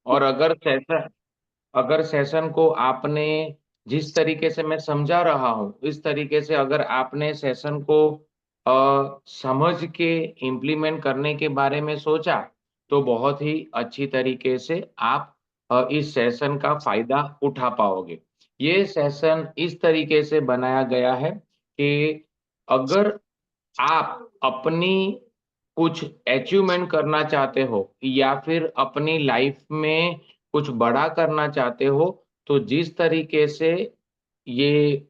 और अगर सेशन को आपने जिस तरीके से मैं समझा रहा हूं, इस तरीके से अगर आपने सेशन को समझ के इम्प्लीमेंट करने के बारे में सोचा, तो बहुत ही अच्छी तरीके से आप इस सेशन का फायदा उठा पाओगे। ये सेशन इस तरीके से बनाया गया है कि अगर आप अपनी कुछ अचीवमेंट करना चाहते हो या फिर अपनी लाइफ में कुछ बड़ा करना चाहते हो, तो जिस तरीके से ये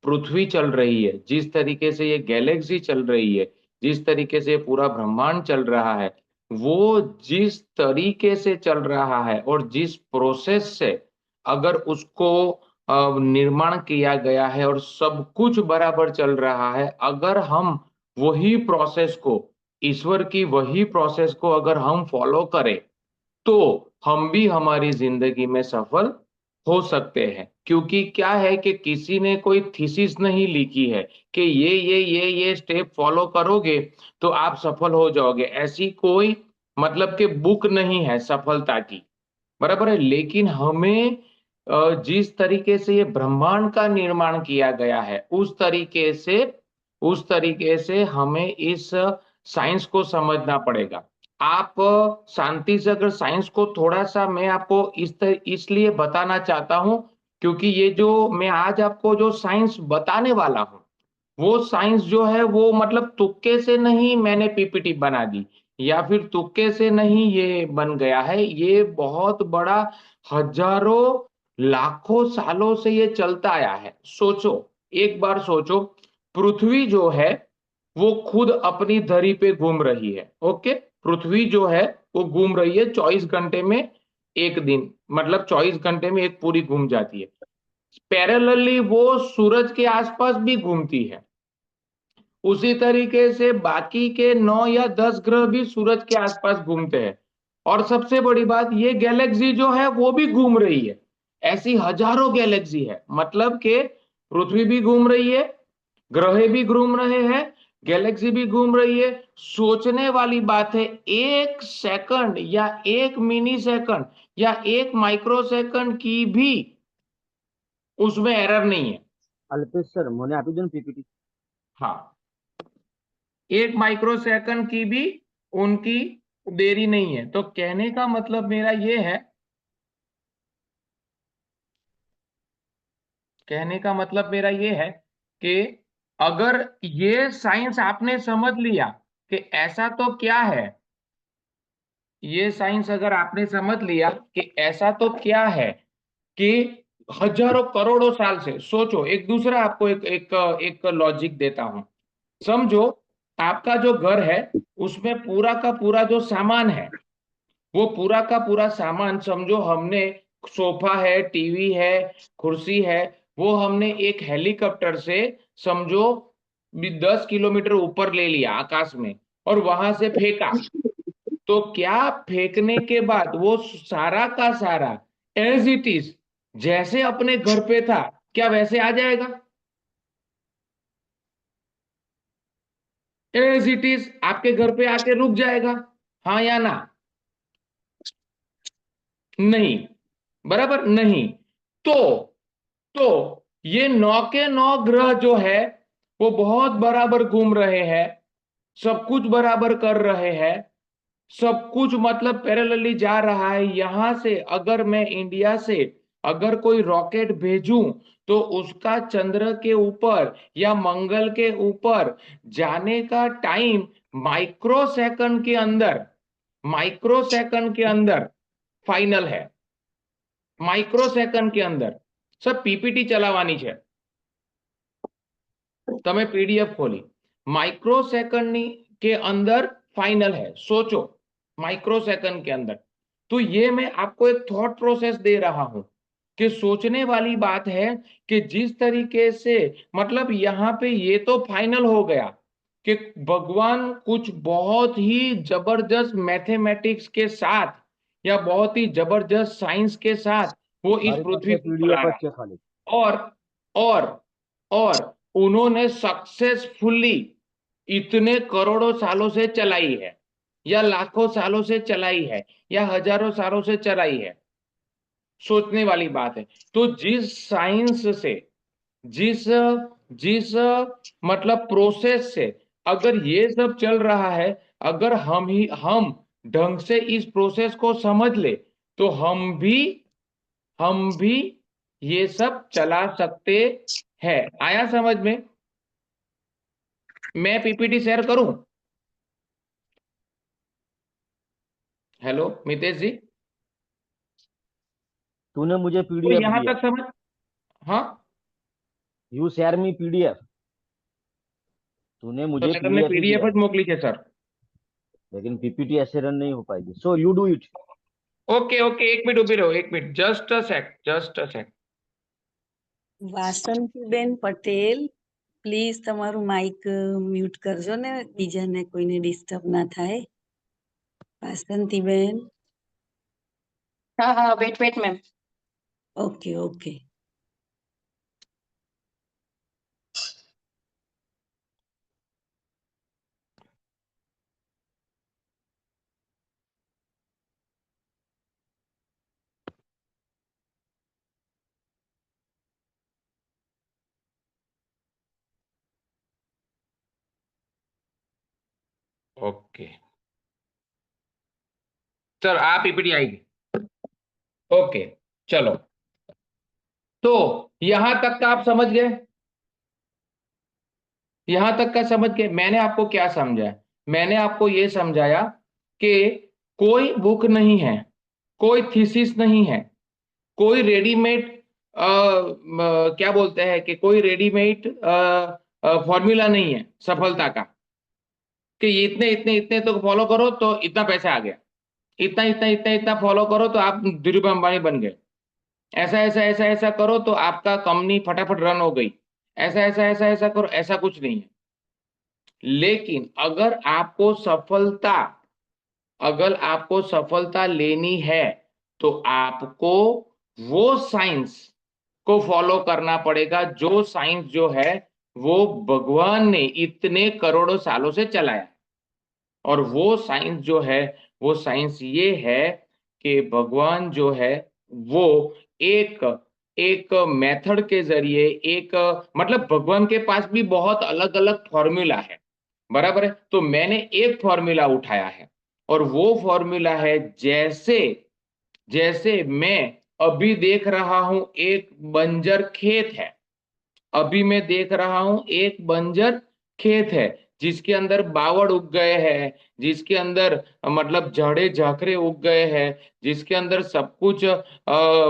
पृथ्वी चल रही है, जिस तरीके से ये गैलेक्सी चल रही है, जिस तरीके से पूरा ब्रह्मांड चल रहा है, वो जिस तरीके से चल रहा है और जिस प्रोसेस से अगर उसको निर्माण किया गया है और सब कुछ बराबर चल रहा है, अगर हम वही प्रोसेस को, ईश्वर की वही प्रोसेस को अगर हम फॉलो करें, तो हम भी हमारी जिंदगी में सफल हो सकते हैं। क्योंकि क्या है कि किसी ने कोई थीसिस नहीं लिखी है कि ये स्टेप फॉलो करोगे तो आप सफल हो जाओगे, ऐसी कोई मतलब कि बुक नहीं है सफलता की, बराबर है। लेकिन हमें जिस तरीके से ये ब्रह्मांड का निर्माण किया गया है, उस तरीके से हमें इस साइंस को समझना पड़ेगा। आप शांति से अगर साइंस को थोड़ा सा मैं आपको इसलिए बताना चाहता हूं, क्योंकि ये जो मैं आज आपको जो साइंस बताने वाला हूं, वो साइंस जो है वो मतलब तुक्के से नहीं मैंने पीपीटी बना दी, या फिर तुक्के से नहीं ये बन गया है। ये बहुत बड़ा, हजारों लाखों सालों से ये चलता आया है। सोचो, एक बार सोचो, पृथ्वी जो है वो खुद अपनी धरी पे घूम रही है। ओके, पृथ्वी जो है वो घूम रही है 24 घंटे में एक दिन, मतलब 24 घंटे में एक पूरी घूम जाती है। पैरेलली वो सूरज के आसपास भी घूमती है। उसी तरीके से बाकी के 9 या 10 ग्रह भी सूरज के आसपास घूमते हैं। और सबसे बड़ी बात, ये गैलेक्सी जो है वो भी घूम रही है। ऐसी हजारों गैलेक्सी है, मतलब कि पृथ्वी भी घूम रही है, ग्रह भी घूम रहे हैं, गैलेक्सी भी घूम रही है। सोचने वाली बात है, 1 सेकंड या 1 मिनी सेकंड या 1 माइक्रो सेकंड की भी उसमें एरर नहीं है। अल्पेश सर मैंने आप ही पीपीटी। हाँ, 1 माइक्रो सेकंड की भी उनकी देरी नहीं है। तो कहने का मतलब मेरा ये है कि अगर ये साइंस आपने समझ लिया कि ऐसा तो क्या है, ये साइंस अगर आपने समझ लिया कि ऐसा तो क्या है कि हजारों करोड़ों साल से, सोचो, एक दूसरा आपको एक एक एक लॉजिक देता हूं। समझो, आपका जो घर है उसमें पूरा का पूरा जो सामान है, वो पूरा का पूरा सामान समझो हमने, सोफा है, टीवी है, कुर्सी है, वो हमने एक हेलीकॉप्टर से समझो 10 किलोमीटर ऊपर ले लिया आकाश में और वहां से फेंका। तो क्या फेंकने के बाद वो सारा का सारा एज इट इज, जैसे अपने घर पे था, क्या वैसे आ जाएगा? एज इट इज आपके घर पे आके रुक जाएगा? हाँ या ना? नहीं, बराबर नहीं। तो तो ये 9 के 9 ग्रह जो है वो बहुत बराबर घूम रहे हैं, सब कुछ बराबर कर रहे हैं, सब कुछ मतलब पैरेलली जा रहा है। यहां से अगर मैं इंडिया से अगर कोई रॉकेट भेजूं, तो उसका चंद्र के ऊपर या मंगल के ऊपर जाने का टाइम माइक्रो सेकंड के अंदर फाइनल है। माइक्रो सेकंड के अंदर सब पीपीटी चलावानी है, તમે पीडीएफ खोली, माइक्रो सेकंड के अंदर फाइनल है। सोचो, माइक्रो सेकंड के अंदर। तो ये मैं आपको एक थॉट प्रोसेस दे रहा हूं कि सोचने वाली बात है कि जिस तरीके से मतलब यहां पे ये तो फाइनल हो गया कि भगवान कुछ बहुत ही जबरदस्त मैथमेटिक्स के साथ या बहुत ही जबरदस्त साइंस के साथ वो इस મારી પાસે पृथ्वी को चला પીડીએફ જ रहा છે ખાલી। है। और और उन्होंने सक्सेसफुली इतने करोड़ों सालों से चलाई है। या लाखों सालों से चलाई है या हजारों सालों से चलाई है, सोचने वाली बात है। तो जिस साइंस से, जिस जिस मतलब प्रोसेस से अगर ये सब चल रहा है, अगर हम ढंग से इस प्रोसेस को समझ ले, तो हम भी ये सब चला सकते हैं। आया समझ में? मैं पीपीटी शेयर करूं? हेलो मितेश जी, तूने मुझे तो पीडीएफ यहां दिया, तक समझ? हाँ, यू शेयर मी पीडीएफ, तूने तो मुझे मैं तुमने पीडीएफ ही पीडीएफ दिया है, मोकली है सर। लेकिन पीपीटी ऐसे रन नहीं हो पाएगी, so you do it. Okay okay, एक मिनट उभी रहो, एक minute, just a sec, just a sec. Vasantiben Patel, please તમારું માઇક મ્યુટ કરજો ને, બીજાને કોઈને ડિસ્ટર્બ ના થાય. વાસંતીબેન, हाँ हाँ wait wait ma'am. Okay okay. Okay sir, आप पीपीटी आएगी। ओके, चलो, तो यहां तक का आप समझ गए? यहां तक का समझ गए? मैंने आपको क्या समझाया? मैंने आपको यह समझाया कि कोई बुक नहीं है, कोई थीसिस नहीं है, कोई रेडीमेड क्या बोलते हैं कि कोई रेडीमेड फॉर्मूला नहीं है सफलता का, कि ये इतने इतने इतने तो फॉलो करो तो इतना पैसा आ गया, इतना इतना इतना इतना फॉलो करो तो आप धीरूभाई अंबानी बन गए, ऐसा ऐसा ऐसा ऐसा करो तो आपका कंपनी फटाफट रन हो गई, ऐसा ऐसा ऐसा ऐसा करो, ऐसा कुछ नहीं है। लेकिन अगर आपको सफलता लेनी है, तो आपको वो साइंस को फॉलो करना पड़ेगा, जो साइंस जो है वो भगवान ने इतने करोड़ों सालों से चलाया। और वो साइंस जो है, वो साइंस ये है कि भगवान जो है वो एक एक मेथड के जरिए, एक मतलब भगवान के पास भी बहुत अलग अलग फॉर्मूला है, बराबर है? तो मैंने एक फॉर्मूला उठाया है, और वो फॉर्मूला है, जैसे जैसे मैं अभी देख रहा हूं एक बंजर खेत है, अभी मैं देख रहा हूं एक बंजर खेत है, जिसके अंदर बावड़ उग गए हैं, जिसके अंदर मतलब झाड़े झाकरे उग गए हैं, जिसके अंदर सब कुछ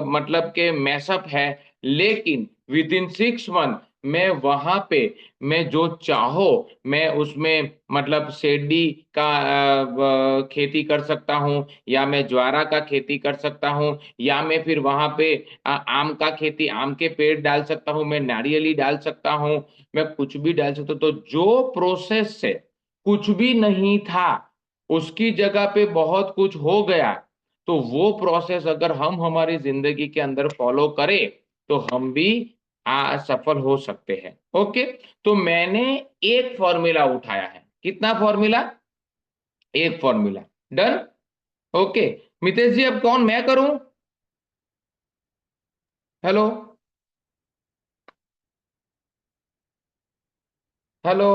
मतलब के मैसअप है। लेकिन विद इन 6 मंथ मैं वहां पे, मैं जो चाहो मैं उसमें मतलब सेडी का खेती कर सकता हूँ, या मैं ज्वारा का खेती कर सकता हूँ, या मैं फिर वहां पे आम का खेती, आम के पेड़ डाल सकता हूँ, मैं नारियली डाल सकता हूँ, मैं कुछ भी डाल सकता हूँ। तो जो प्रोसेस से कुछ भी नहीं था, उसकी जगह पे बहुत कुछ हो गया, तो वो प्रोसेस अगर हम हमारी जिंदगी के अंदर फॉलो करें, तो हम भी सफल हो सकते हैं। ओके, तो मैंने एक फॉर्मूला उठाया है। कितना फॉर्मूला? एक फॉर्मूला। डन? ओके, मितेश जी अब कौन, मैं करूं? हेलो, हेलो,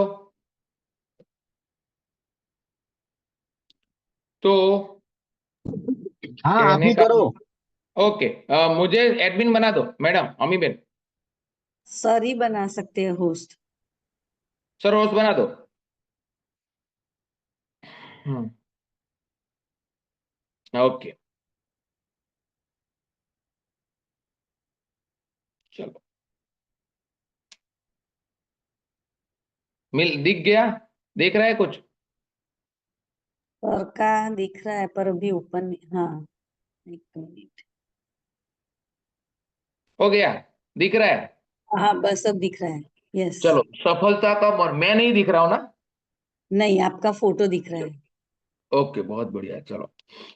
तो हाँ आप कहने ही का, करो। ओके, मुझे एडमिन बना दो मैडम, अमी बेन। સર ही बना सकते हैं होस्ट. सर होस्ट बना दो। हम्म, ओके, चलो, मिल दिख गया? देख रहा है कुछ? सर का दिख रहा है पर अभी ओपन नहीं. हाँ, एक मिनट. हो गया? दिख रहा है? हाँ बस अब दिख रहा है. यस. चलो, सफलता का मैं नहीं दिख रहा हूं ना? नहीं, आपका फोटो दिख रहा है. ओके, बहुत बढ़िया, चलो,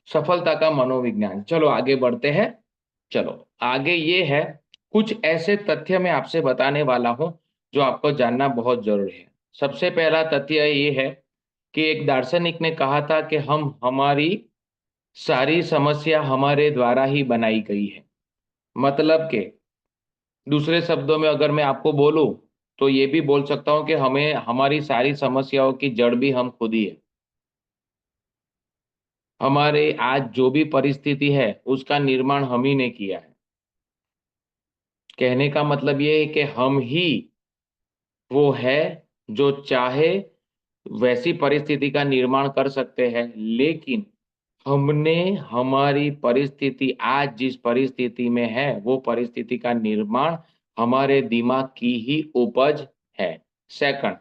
सफलता का मनोविज्ञान, चलो आगे बढ़ते हैं। चलो, आगे ये है, कुछ ऐसे तथ्य मैं आपसे बताने वाला हूं जो आपको जानना बहुत जरूरी है। सबसे पहला तथ्य ये है कि एक दार्शनिक ने कहा था कि हम हमारी सारी समस्या हमारे द्वारा ही बनाई गई है। मतलब कि दूसरे शब्दों में अगर मैं आपको बोलूं तो ये भी बोल सकता हूं कि हमें हमारी सारी समस्याओं की जड़ भी हम खुद ही है। हमारे आज जो भी परिस्थिति है उसका निर्माण हम ही ने किया है। कहने का मतलब ये है कि हम ही वो है जो चाहे वैसी परिस्थिति का निर्माण कर सकते हैं, लेकिन हमने हमारी परिस्थिति आज जिस परिस्थिति में है वो परिस्थिति का निर्माण हमारे दिमाग की ही उपज है। सेकंड,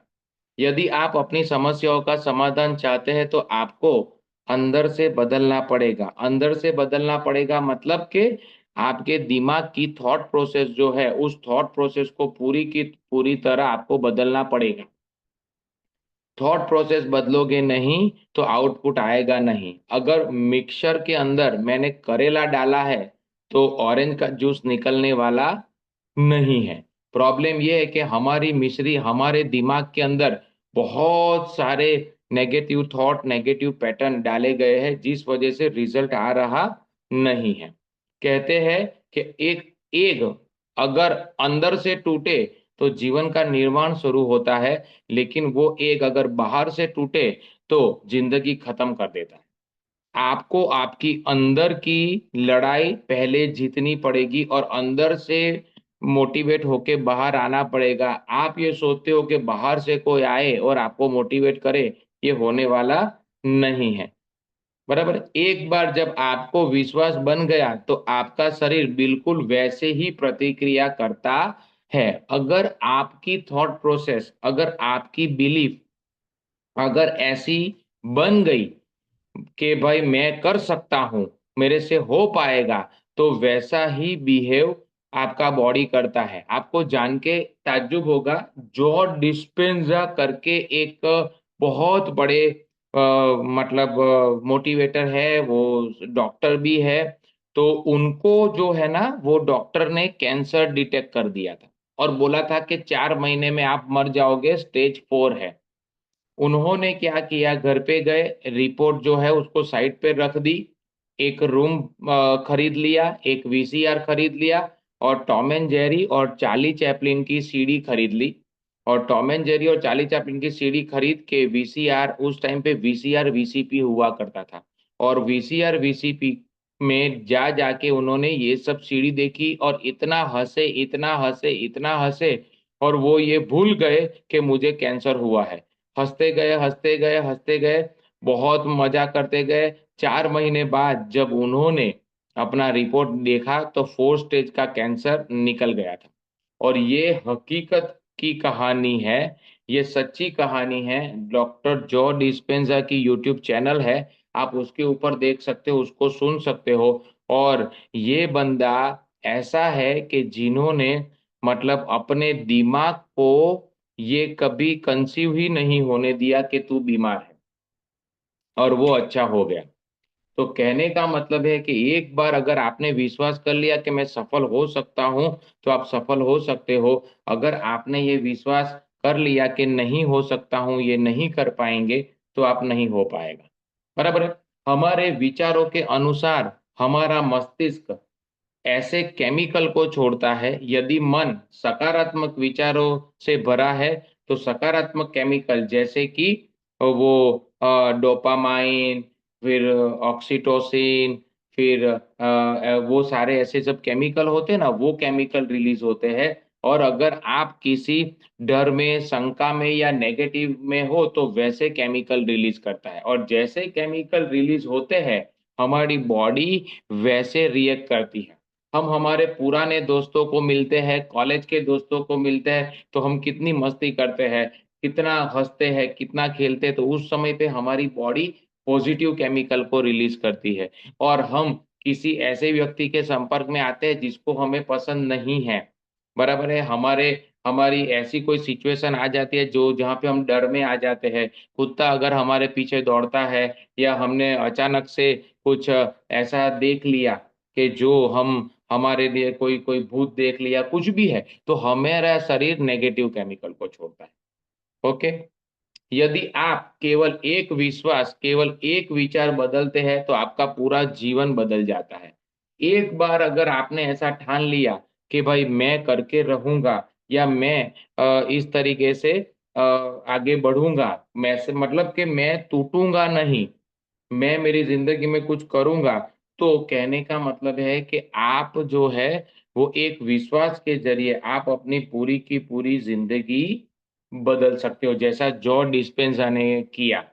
यदि आप अपनी समस्याओं का समाधान चाहते हैं तो आपको अंदर से बदलना पड़ेगा। अंदर से बदलना पड़ेगा मतलब कि आपके दिमाग की थॉट प्रोसेस जो है उस थॉट प्रोसेस को पूरी की पूरी तरह आपको बदलना पड़ेगा। थॉट प्रोसेस बदलोगे नहीं तो आउटपुट आएगा नहीं। अगर मिक्सर के अंदर मैंने करेला डाला है तो ऑरेंज का जूस निकलने वाला नहीं है। प्रॉब्लम यह है कि हमारी मिश्री हमारे दिमाग के अंदर बहुत सारे नेगेटिव थॉट नेगेटिव पैटर्न डाले गए हैं जिस वजह से रिजल्ट आ रहा नहीं है। कहते हैं कि एक एग अगर अंदर से टूटे तो जीवन का निर्माण शुरू होता है, लेकिन वो एग अगर बाहर से टूटे तो जिंदगी खत्म कर देता है। आपको आपकी अंदर की लड़ाई पहले जीतनी पड़ेगी और अंदर से मोटिवेट होके बाहर आना पड़ेगा। आप ये सोचते हो कि बाहर से कोई आए और आपको मोटिवेट करे, ये होने वाला नहीं है। बराबर, एक बार जब आपको विश्वास बन गया तो आपका शरीर बिल्कुल वैसे ही प्रतिक्रिया करता है। अगर आपकी थॉट प्रोसेस, अगर आपकी बिलीफ अगर ऐसी बन गई कि भाई मैं कर सकता हूं, मेरे से हो पाएगा, तो वैसा ही बिहेव आपका बॉडी करता है। आपको जान के ताज्जुब होगा, जॉ डिस्पेंजा करके एक बहुत बड़े मतलब मोटिवेटर है, वो डॉक्टर भी है। तो उनको जो है ना, वो डॉक्टर ने कैंसर डिटेक्ट कर दिया था और बोला था कि 4 महीने में आप मर जाओगे, स्टेज 4 है। उन्होंने क्या किया, घर पे गए, रिपोर्ट जो है उसको साइड पे रख दी, एक रूम खरीद लिया, एक वीसीआर खरीद लिया और टॉम एंड जेरी और चार्ली चैपलिन की सीडी खरीद ली। और टॉम एंड जेरी और चार्ली चैपलिन की सीडी खरीद के वीसीआर, उस टाइम पे वीसीआर वीसीपी हुआ करता था, और वीसीआर वीसीपी में जा जाके उन्होंने ये सब सीडी देखी और इतना हंसे इतना हंसे इतना हंसे, और वो ये भूल गए कि मुझे कैंसर हुआ है। हंसते गए हंसते गए हंसते गए, बहुत मजा करते गए। 4 महीने बाद जब उन्होंने अपना रिपोर्ट देखा तो 4 स्टेज का कैंसर निकल गया था। और ये हकीकत की कहानी है, ये सच्ची कहानी है। डॉक्टर जॉ डिस्पेंजा की यूट्यूब चैनल है, आप उसके ऊपर देख सकते हो, उसको सुन सकते हो। और ये बंदा ऐसा है कि जिन्होंने मतलब अपने दिमाग को ये कभी कंसीव ही नहीं होने दिया कि तू बीमार है, और वो अच्छा हो गया। तो कहने का मतलब है कि एक बार अगर आपने विश्वास कर लिया कि मैं सफल हो सकता हूं, तो आप सफल हो सकते हो। अगर आपने ये विश्वास कर लिया कि नहीं हो सकता हूं, ये नहीं कर पाएंगे, तो आप नहीं हो पाएगा। बराबर है। हमारे विचारों के अनुसार हमारा मस्तिष्क ऐसे केमिकल को छोड़ता है। यदि मन सकारात्मक विचारों से भरा है तो सकारात्मक केमिकल जैसे कि वो डोपामाइन, फिर ऑक्सीटोसिन, फिर वो सारे ऐसे सब केमिकल होते हैं ना, वो केमिकल रिलीज होते हैं। और अगर आप किसी डर में, शंका में या नेगेटिव में हो तो वैसे केमिकल रिलीज करता है, और जैसे केमिकल रिलीज होते हैं हमारी बॉडी वैसे रिएक्ट करती है। हम हमारे पुराने दोस्तों को मिलते हैं, कॉलेज के दोस्तों को मिलते हैं, तो हम कितनी मस्ती करते हैं, कितना हंसते हैं, कितना खेलते हैं, तो उस समय पे हमारी बॉडी पॉजिटिव केमिकल को रिलीज करती है। और हम किसी ऐसे व्यक्ति के संपर्क में आते हैं जिसको हमें पसंद नहीं है, बराबर है, हमारे हमारी ऐसी कोई सिचुएशन आ जाती है जो जहाँ पे हम डर में आ जाते हैं। कुत्ता अगर हमारे पीछे दौड़ता है, या हमने अचानक से कुछ ऐसा देख लिया कि जो हम हमारे लिए कोई कोई भूत देख लिया, कुछ भी है, तो हमारा शरीर नेगेटिव केमिकल को छोड़ता है। ओके, यदि आप केवल एक विश्वास, केवल एक विचार बदलते हैं तो आपका पूरा जीवन बदल जाता है। एक बार अगर आपने ऐसा ठान लिया कि भाई मैं करके रहूँगा या मैं इस तरीके से आगे बढ़ूँगा, मैं से मतलब कि मैं टूटूँगा नहीं, मैं मेरी ज़िंदगी में कुछ करूँगा, तो कहने का मतलब है कि आप जो है वो एक विश्वास के ज़रिए आप अपनी पूरी की पूरी ज़िंदगी बदल सकते हो। जैसा जॉर्ज डिस्पेंज़ा ने किया,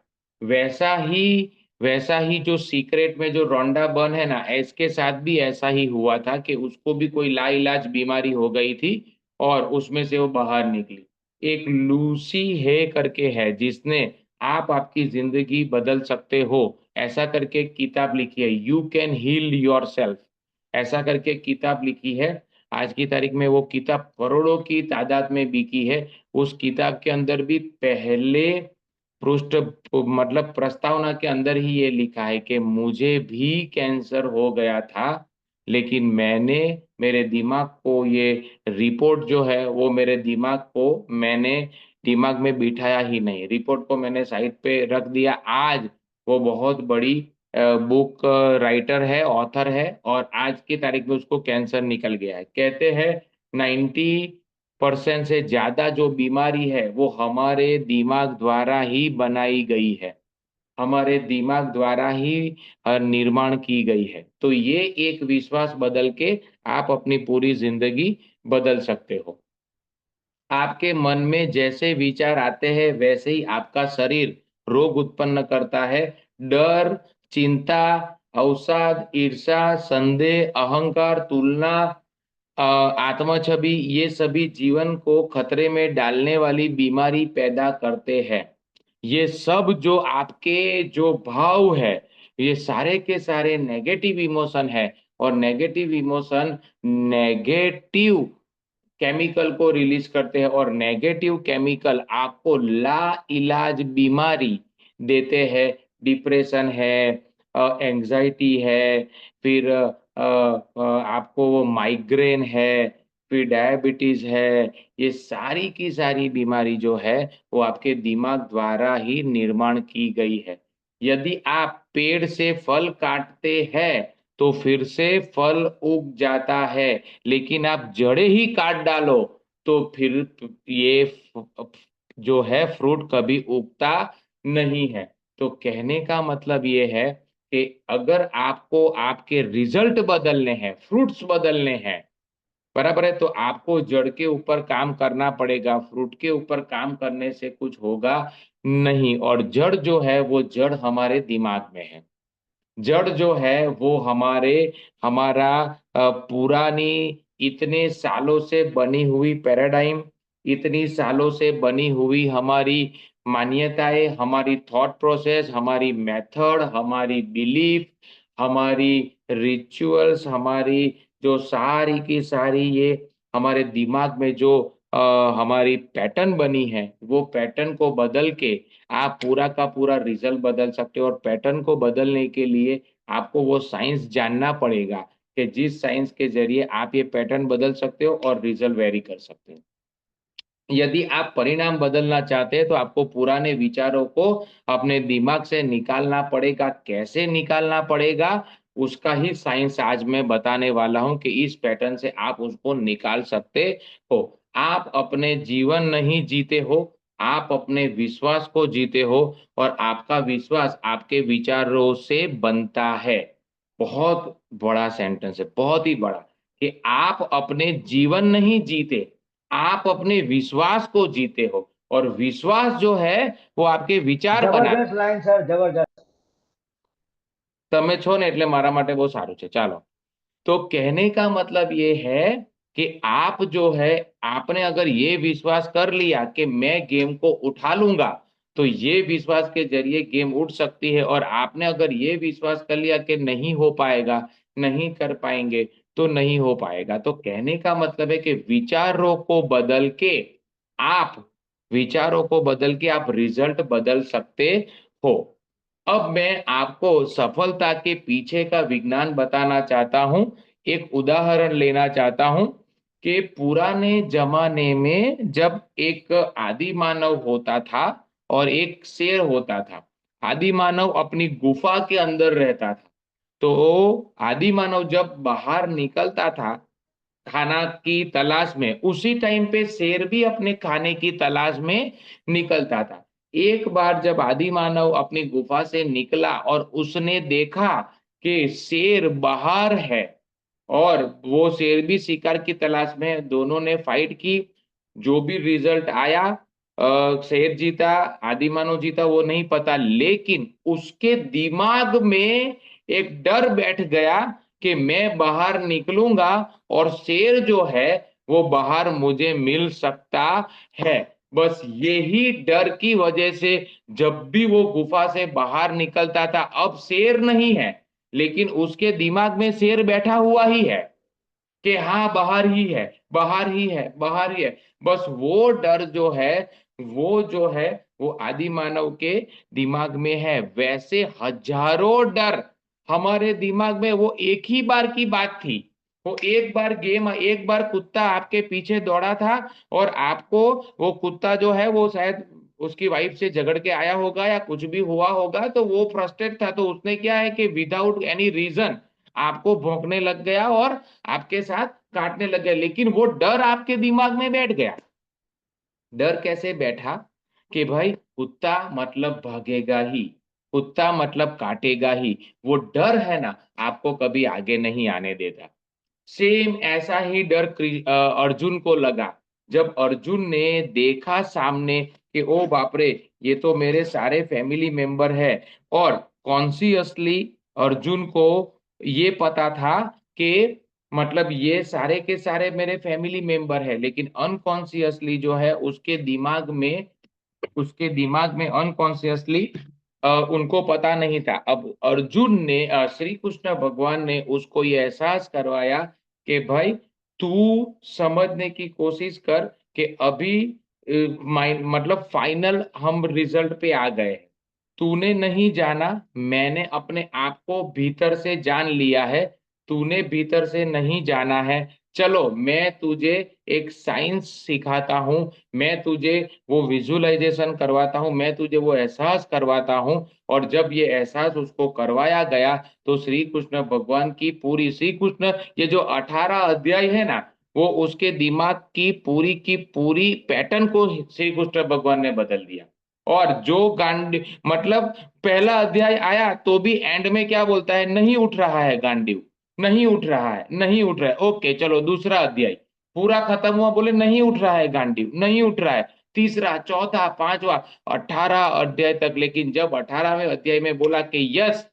वैसा ही जो सीक्रेट में जो रोंडा बर्न है ना, इसके साथ भी ऐसा ही हुआ था कि उसको भी कोई लाइलाज बीमारी हो गई थी और उसमें से वो बाहर निकली। एक लूसी हे करके है जिसने आप आपकी ज़िंदगी बदल सकते हो, ऐसा करके किताब लिखी है, यू कैन हील योरसेल्फ ऐसा करके किताब लिखी है। आज की तारीख में वो किताब करोड़ों की तादाद में बिकी है। उस किताब के अंदर भी पहले पृष्ठ मतलब प्रस्तावना के अंदर ही ये लिखा है कि मुझे भी कैंसर हो गया था, लेकिन मैंने मेरे दिमाग को ये रिपोर्ट जो है वो मेरे दिमाग को मैंने दिमाग में बिठाया ही नहीं, रिपोर्ट को मैंने साइड पे रख दिया। आज वो बहुत बड़ी बुक राइटर है, ऑथर है और आज की तारीख में उसको कैंसर निकल गया है। कहते हैं 90% से ज़्यादा जो बीमारी है वो हमारे दिमाग द्वारा ही बनाई गई है, हमारे दिमाग द्वारा ही निर्माण की गई है। तो ये एक विश्वास बदल के आप अपनी पूरी ज़िंदगी बदल सकते हो। आपके मन में जैसे विचार आते हैं वैसे ही आपका शरीर रोग उत्पन्न करता है। डर, चिंता, अवसाद, ईर्ष्या, संदेह, अहंकार, तुलना, आत्मछवि ये सभी जीवन को खतरे में डालने वाली बीमारी पैदा करते हैं। ये सब जो आपके जो भाव है, ये सारे के सारे नेगेटिव इमोशन है और नेगेटिव इमोशन नेगेटिव केमिकल को रिलीज करते हैं और नेगेटिव केमिकल आपको लाइलाज बीमारी देते हैं। डिप्रेशन है, एंजाइटी है, फिर आपको वो माइग्रेन है, फिर डायबिटीज है। ये सारी की सारी बीमारी जो है वो आपके दिमाग द्वारा ही निर्माण की गई है। यदि आप पेड़ से फल काटते हैं तो फिर से फल उग जाता है, लेकिन आप जड़ें ही काट डालो तो फिर ये जो है फ्रूट कभी उगता नहीं है। तो कहने का मतलब ये है कि अगर आपको आपके रिजल्ट बदलने हैं, फ्रूट्स बदलने हैं, बराबर है, तो आपको जड़ के ऊपर काम करना पड़ेगा, फ्रूट के ऊपर काम करने से कुछ होगा नहीं। और जड़ जो है वो जड़ हमारे दिमाग में है। जड़ जो है वो हमारा पुरानी इतने सालों से बनी हुई पैराडाइम, इतनी सालों से बनी हुई हमारी मान्यताएं, हमारी थॉट प्रोसेस, हमारी मेथड, हमारी बिलीफ, हमारी रिचुअल्स, हमारी जो सारी की सारी ये हमारे दिमाग में जो हमारी पैटर्न बनी है, वो पैटर्न को बदल के आप पूरा का पूरा रिजल्ट बदल सकते हो। और पैटर्न को बदलने के लिए आपको वो साइंस जानना पड़ेगा कि जिस साइंस के ज़रिए आप ये पैटर्न बदल सकते हो और रिजल्ट वेरी कर सकते हो। यदि आप परिणाम बदलना चाहते हैं तो आपको पुराने विचारों को अपने दिमाग से निकालना पड़ेगा। कैसे निकालना पड़ेगा उसका ही साइंस आज मैं बताने वाला हूं कि इस पैटर्न से आप उसको निकाल सकते हो। आप अपने जीवन नहीं जीते हो, आप अपने विश्वास को जीते हो और आपका विश्वास आपके विचारों से बनता है। बहुत बड़ा सेंटेंस है, बहुत ही बड़ा, कि आप अपने जीवन नहीं जीते, आप अपने विश्वास को जीते हो और विश्वास जो है वो आपके विचार बनाता जबरदस्त लाइन सर, जबरदस्त। તમે છો ને એટલે મારા માટે બહુ સારું છે। ચાલો, तो कहने का मतलब ये है कि आप जो है, आपने अगर ये विश्वास कर लिया कि मैं गेम को उठा लूंगा, तो ये विश्वास के जरिए गेम उठ सकती है। और आपने अगर ये विश्वास कर लिया कि नहीं हो पाएगा, नहीं कर पाएंगे, तो नहीं हो पाएगा। तो कहने का मतलब है कि आप विचारों को बदल के आप रिजल्ट बदल सकते हो। अब मैं आपको सफलता के पीछे का विज्ञान बताना चाहता हूं। एक उदाहरण लेना चाहता हूं कि पुराने जमाने में जब एक आदि मानव होता था और एक शेर होता था। आदि मानव अपनी गुफा के अंदर रहता था। तो आदि मानव जब बाहर निकलता था खाना की तलाश में, उसी टाइम पे शेर भी अपने खाने की तलाश में निकलता था। एक बार जब आदि मानव अपनी गुफा से निकला और उसने देखा कि शेर बाहर है और वो शेर भी शिकार की तलाश में है, दोनों ने फाइट की। जो भी रिजल्ट आया, शेर जीता आदि मानव जीता वो नहीं पता, लेकिन उसके दिमाग में एक डर बैठ गया कि मैं बाहर निकलूंगा और शेर जो है वो बाहर मुझे मिल सकता है। बस यही डर की वजह से जब भी वो गुफा से बाहर निकलता था, अब शेर नहीं है लेकिन उसके दिमाग में शेर बैठा हुआ ही है कि हाँ बाहर ही है, बाहर ही है, बाहर ही है। बस वो डर जो है, वो जो है वो आदि मानव के दिमाग में है। वैसे हजारों डर हमारे दिमाग में, वो एक ही बार की बात थी। वो एक बार गेम, एक बार कुत्ता आपके पीछे दौड़ा था और आपको, वो कुत्ता जो है वो शायद उसकी वाइफ से झगड़ के आया होगा या कुछ भी हुआ होगा, तो वो फ्रस्ट्रेट था, तो उसने क्या है कि विदाउट एनी रीजन आपको भौंकने लग गया और आपके साथ काटने लग गया। लेकिन वो डर आपके दिमाग में बैठ गया। डर कैसे बैठा कि भाई कुत्ता मतलब भागेगा ही, कुत्ता मतलब काटेगा ही। वो डर है ना, आपको कभी आगे नहीं आने देता। सेम ऐसा ही डर अर्जुन को लगा जब अर्जुन ने देखा सामने कि ओ बाप रे, ये तो मेरे सारे फैमिली मेंबर है। और कॉन्शियसली अर्जुन को ये पता था कि मतलब ये सारे के सारे मेरे फैमिली मेंबर है, लेकिन अनकॉन्शियसली जो है उसके दिमाग में अनकॉन्शियसली उनको पता नहीं था। अब अर्जुन ने, श्री कृष्ण भगवान ने उसको ये एहसास करवाया कि भाई तू समझने की कोशिश कर कि अभी मतलब फाइनल हम रिजल्ट पे आ गए। तूने नहीं जाना, मैंने अपने आप को भीतर से जान लिया है, तूने भीतर से नहीं जाना है। चलो मैं तुझे एक साइंस सिखाता हूँ, मैं तुझे वो विजुअलाइजेशन करवाता हूँ, मैं तुझे वो एहसास करवाता हूँ। और जब ये एहसास उसको करवाया गया तो श्री कृष्ण भगवान की पूरी ये जो 18 अध्याय है ना, वो उसके दिमाग की पूरी पैटर्न को श्री कृष्ण भगवान ने बदल दिया। और जो गांड मतलब पहला अध्याय आया तो भी एंड में क्या बोलता है, नहीं उठ रहा है गांडीव, नहीं उठ रहा है, नहीं उठ रहा है। ओके चलो दूसरा अध्याय पूरा खत्म हुआ, बोले नहीं उठ रहा है गांडीव, नहीं उठ रहा है। तीसरा, चौथा, पांचवा, 18 अध्याय तक। लेकिन जब 18वें अध्याय में बोला कि यस,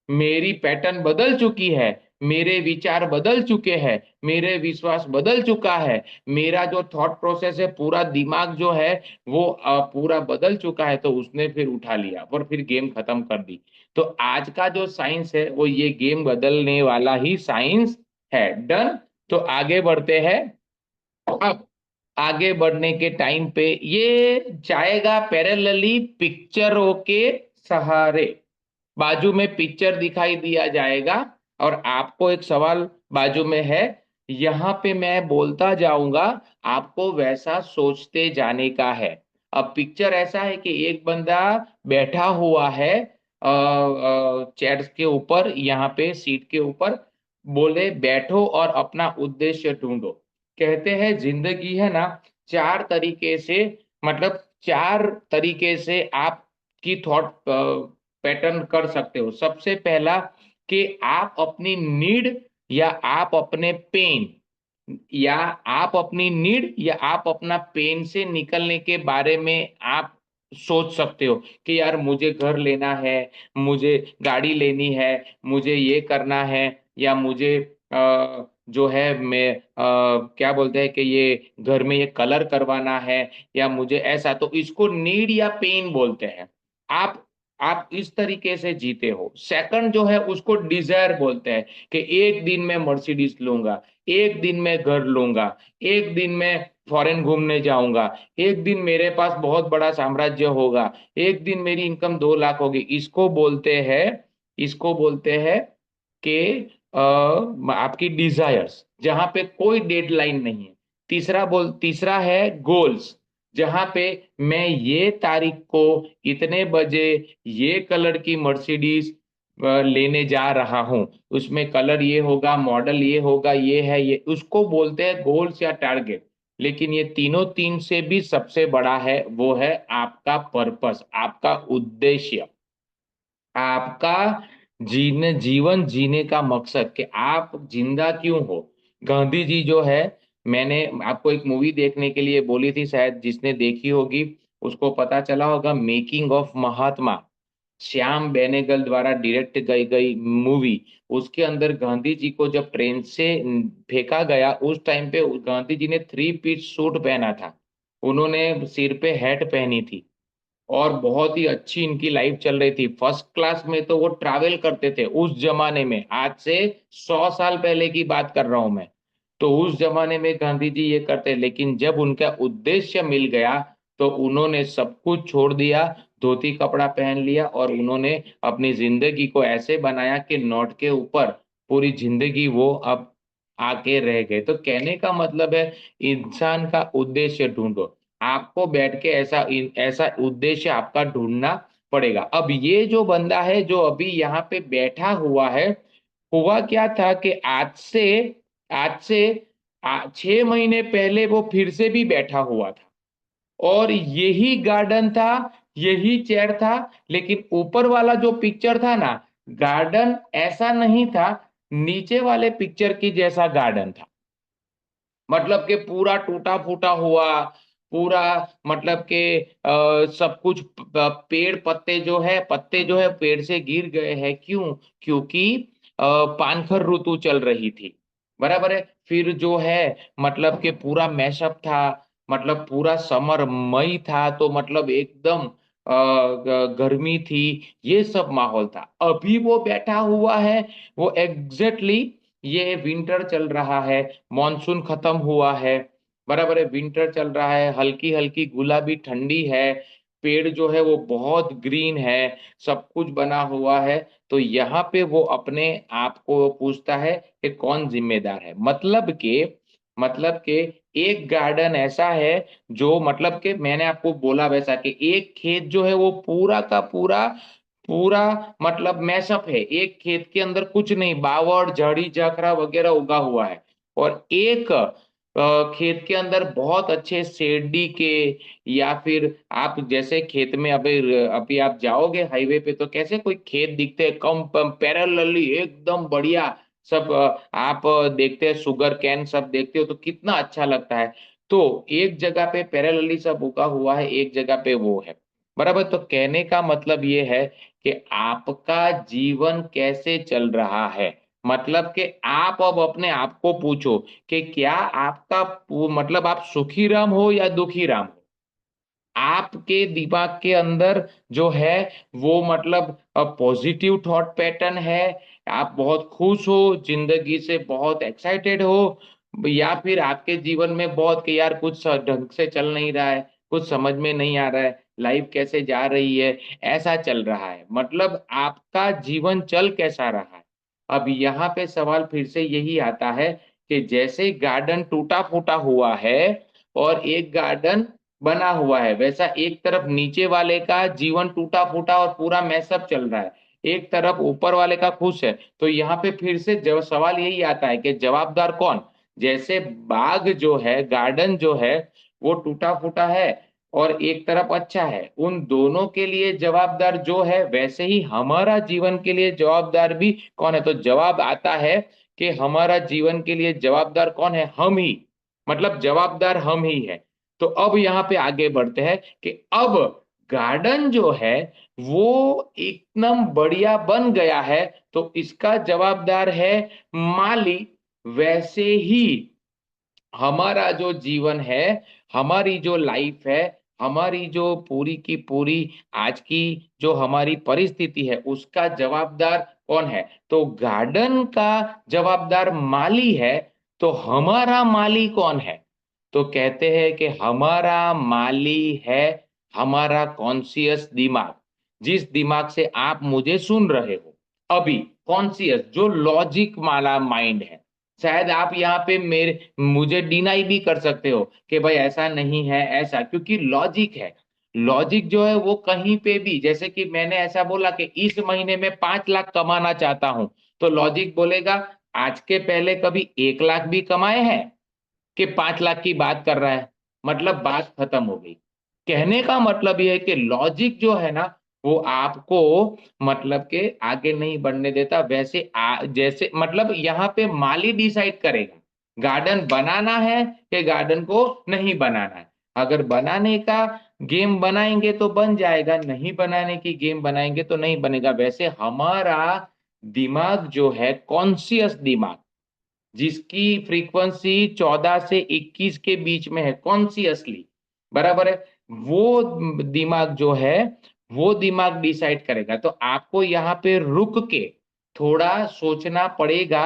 मेरी पैटर्न बदल चुकी है, मेरे विचार बदल चुके हैं, मेरे विश्वास बदल चुका है, मेरा जो थॉट प्रोसेस है, पूरा दिमाग जो है वो पूरा बदल चुका है, तो उसने फिर उठा लिया और फिर गेम खत्म कर दी। तो आज का जो साइंस है वो ये गेम बदलने वाला ही साइंस है। डन। तो आगे बढ़ते हैं। अब आगे बढ़ने के टाइम पे ये जाएगा पैरेलली पिक्चरों के सहारे। बाजू में पिक्चर दिखाई दिया जाएगा और आपको एक सवाल बाजू में है, यहां पे मैं बोलता जाऊंगा, आपको वैसा सोचते जाने का है। अब पिक्चर ऐसा है कि एक बंदा बैठा हुआ है चेयर के ऊपर, यहाँ पे सीट के ऊपर, बोले बैठो और अपना उद्देश्य ढूंढो। कहते हैं जिंदगी है ना, चार तरीके से, मतलब चार तरीके से आपकी थॉट पैटर्न कर सकते हो। सबसे पहला कि आप अपनी नीड या आप अपने पेन, या आप अपनी नीड या आप अपना पेन से निकलने के बारे में आप सोच सकते हो कि यार मुझे घर लेना है, मुझे गाड़ी लेनी है, मुझे ये करना है, या मुझे जो है मैं क्या बोलते हैं कि ये घर में ये कलर करवाना है, या मुझे ऐसा। तो इसको नीड या पेन बोलते हैं। आप आप इस तरीके से जीते हो। सेकंड जो है उसको डिजायर बोलते हैं कि एक दिन मैं मर्सिडीज लूंगा, एक दिन मैं घर लूंगा, एक दिन मैं फॉरेन घूमने जाऊंगा, एक दिन मेरे पास बहुत बड़ा साम्राज्य होगा, एक दिन मेरी इनकम 2 लाख होगी। इसको बोलते हैं कि आपकी डिजायर्स, जहां पे कोई डेडलाइन नहीं है। तीसरा है गोल्स, जहां पे मैं ये तारीख को इतने बजे ये कलर की मर्सिडीज लेने जा रहा हूं, उसमें कलर ये होगा, मॉडल ये होगा, ये है, ये उसको बोलते हैं गोल्स या टारगेट। लेकिन ये तीनों तीन से भी सबसे बड़ा है, वो है आपका पर्पस, आपका उद्देश्य, आपका जीवन जीने का मकसद, कि आप जिंदा क्यों हो। गांधी जी जो है, मैंने आपको एक मूवी देखने के लिए बोली थी, शायद जिसने देखी होगी उसको पता चला होगा, मेकिंग ऑफ महात्मा, श्याम बेनेगल द्वारा डायरेक्ट गई गई मूवी। उसके अंदर गांधी जी को जब ट्रेन से फेंका गया, उस टाइम पे गांधी जी ने 3 पीस सूट पहना था, उन्होंने सिर पे हैट पहनी थी, और बहुत ही अच्छी इनकी लाइफ चल रही थी, फर्स्ट क्लास में तो वो ट्रैवल करते थे उस जमाने में। आज से 100 साल पहले की बात कर रहा हूं मैं। तो उस जमाने में गांधी जी ये करते, लेकिन जब उनका उद्देश्य मिल गया तो उन्होंने सब कुछ छोड़ दिया, धोती कपड़ा पहन लिया, और उन्होंने अपनी जिंदगी को ऐसे बनाया कि नोट के ऊपर पूरी जिंदगी वो अब आके रह गए। तो कहने का मतलब है, इंसान का उद्देश्य ढूंढो। आपको बैठ के ऐसा उद्देश्य आपका ढूंढना पड़ेगा। अब ये जो बंदा है जो अभी यहाँ पे बैठा हुआ है, हुआ क्या था कि आज से 6 महीने पहले वो फिर से भी बैठा हुआ था, और यही गार्डन था, यही चेयर था, लेकिन ऊपर वाला जो पिक्चर था ना, गार्डन ऐसा नहीं था, नीचे वाले पिक्चर की जैसा गार्डन था। मतलब कि पूरा टूटा फूटा हुआ, पूरा, मतलब कि सब कुछ पेड़ पत्ते जो है पेड़ से गिर गए हैं। क्यों? क्योंकि पानखर ऋतु चल रही थी, बराबर है। फिर जो है, मतलब कि पूरा मैशअप था, मतलब पूरा समर मई था, तो मतलब एकदम गर्मी थी, ये सब माहौल था। अभी वो बैठा हुआ है, वो एग्जैक्टली ये विंटर चल रहा है, मॉनसून खत्म हुआ है, बराबर है, विंटर चल रहा है, हल्की हल्की गुलाबी ठंडी है, पेड़ जो है वो बहुत ग्रीन है, सब कुछ बना हुआ है। तो यहाँ पे वो अपने आप को पूछता है कि कौन जिम्मेदार है। मतलब के एक गार्डन ऐसा है जो, मतलब कि मैंने आपको बोला वैसा, कि एक खेत जो है वो पूरा का पूरा पूरा मतलब मैसअप है, एक खेत के अंदर कुछ नहीं, बावड़ झाड़ी झाखरा वगैरह उगा हुआ है, और एक खेत के अंदर बहुत अच्छे शेरडी के, या फिर आप जैसे खेत में अभी अभी आप जाओगे हाईवे पे तो कैसे कोई खेत दिखते हैं, कम पैरेलली एकदम बढ़िया, सब आप देखते हैं, शुगर कैन सब देखते हो तो कितना अच्छा लगता है। तो एक जगह पे पैरेलली सब उगा हुआ है, एक जगह पे वो है, बराबर। तो कहने का मतलब ये है कि आपका जीवन कैसे चल रहा है, मतलब कि आप अब अपने आप को पूछो कि क्या आपका मतलब आप सुखी राम हो या दुखी राम हो। आपके दिमाग के अंदर जो है वो, मतलब पॉजिटिव थॉट पैटर्न है, आप बहुत खुश हो, जिंदगी से बहुत एक्साइटेड हो, या फिर आपके जीवन में बहुत कि यार कुछ ढंग से चल नहीं रहा है, कुछ समझ में नहीं आ रहा है, लाइफ कैसे जा रही है, ऐसा चल रहा है, मतलब आपका जीवन चल कैसा रहा है। अब यहाँ पे सवाल फिर से यही आता है कि जैसे गार्डन टूटा फूटा हुआ है और एक गार्डन बना हुआ है, वैसा एक तरफ नीचे वाले का जीवन टूटा फूटा और पूरा मैसअप चल रहा है, एक तरफ ऊपर वाले का खुश है। तो यहाँ पे फिर से जब सवाल यही आता है कि जवाबदार कौन। जैसे बाग जो है, गार्डन जो है, वो टूटा फूटा है और एक तरफ अच्छा है, उन दोनों के लिए जवाबदार जो है, वैसे ही हमारा जीवन के लिए जवाबदार भी कौन है। तो जवाब आता है कि हमारा जीवन के लिए जवाबदार कौन है, हम ही, मतलब जवाबदार हम ही है। तो अब यहाँ पे आगे बढ़ते हैं कि अब गार्डन जो है वो एकदम बढ़िया बन गया है, तो इसका जवाबदार है माली। वैसे ही हमारा जो जीवन है, हमारी जो लाइफ है, हमारी जो पूरी की पूरी आज की जो हमारी परिस्थिति है, उसका जवाबदार कौन है। तो गार्डन का जवाबदार माली है, तो हमारा माली कौन है। तो कहते हैं कि हमारा माली है हमारा कॉन्शियस दिमाग, जिस दिमाग से आप मुझे सुन रहे हो अभी, कॉन्शियस जो लॉजिक वाला माइंड है, शायद आप यहाँ पे मुझे डिनाई भी कर सकते हो कि भाई ऐसा नहीं है ऐसा, क्योंकि लॉजिक है। लॉजिक जो है वो कहीं पे भी, जैसे कि मैंने ऐसा बोला कि इस महीने में 5 लाख कमाना चाहता हूं, तो लॉजिक बोलेगा आज के पहले कभी 1 लाख भी कमाए हैं कि 5 लाख की बात कर रहा है, मतलब बात खत्म हो गई। कहने का मतलब यह है कि लॉजिक जो है ना वो आपको मतलब के आगे नहीं बढ़ने देता। वैसे जैसे मतलब यहाँ पे माली डिसाइड करेगा गार्डन बनाना है कि गार्डन को नहीं बनाना है। अगर बनाने का गेम बनाएंगे तो बन जाएगा, नहीं बनाने की गेम बनाएंगे तो नहीं बनेगा। वैसे हमारा दिमाग जो है, कॉन्शियस दिमाग, जिसकी फ्रीक्वेंसी 14 से 21 के बीच में है कॉन्शियसली, बराबर है, वो दिमाग जो है वो दिमाग डिसाइड करेगा। तो आपको यहाँ पे रुक के थोड़ा सोचना पड़ेगा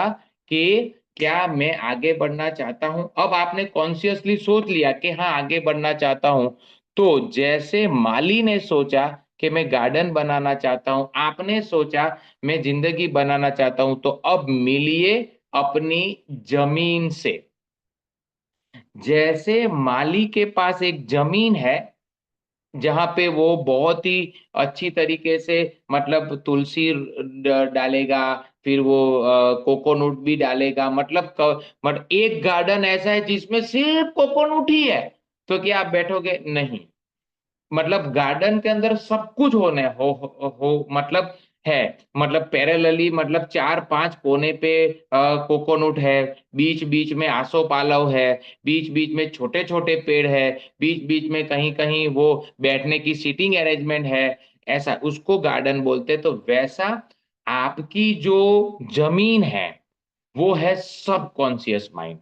कि क्या मैं आगे बढ़ना चाहता हूं। अब आपने कॉन्शियसली सोच लिया कि हाँ आगे बढ़ना चाहता हूं, तो जैसे माली ने सोचा कि मैं गार्डन बनाना चाहता हूं, आपने सोचा मैं जिंदगी बनाना चाहता हूं, तो अब मिलिए अपनी जमीन से। जैसे माली के पास एक जमीन है जहां पे वो बहुत ही अच्छी तरीके से मतलब तुलसी डालेगा, फिर वो कोकोनट भी डालेगा, मतलब एक गार्डन ऐसा है जिसमें सिर्फ कोकोनट ही है, तो क्या आप बैठोगे? नहीं। मतलब गार्डन के अंदर सब कुछ होने हो मतलब है, मतलब पैरेलली, मतलब 4-5 कोने पे कोकोनट है, बीच बीच में आसोपालव है, बीच बीच में छोटे छोटे पेड़ है, बीच बीच में कहीं कहीं वो बैठने की सीटिंग अरेंजमेंट है, ऐसा उसको गार्डन बोलते हैं। तो वैसा आपकी जो जमीन है वो है सब कॉन्शियस माइंड।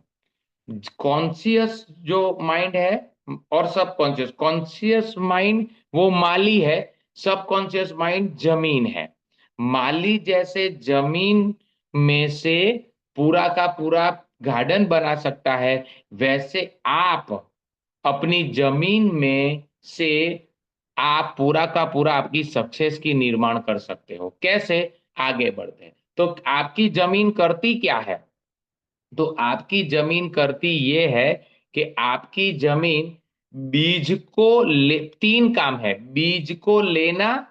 कॉन्शियस जो माइंड है और सब कॉन्शियस, कॉन्शियस माइंड वो माली है, सब कॉन्शियस माइंड जमीन है। माली जैसे जमीन में से पूरा का पूरा गार्डन बना सकता है, वैसे आप अपनी जमीन में से आप पूरा का पूरा आपकी सक्सेस की निर्माण कर सकते हो। कैसे? आगे बढ़ते हैं। तो आपकी जमीन करती क्या है? तो आपकी जमीन करती ये है कि आपकी जमीन बीज को ले, 3 काम है: बीज को लेना,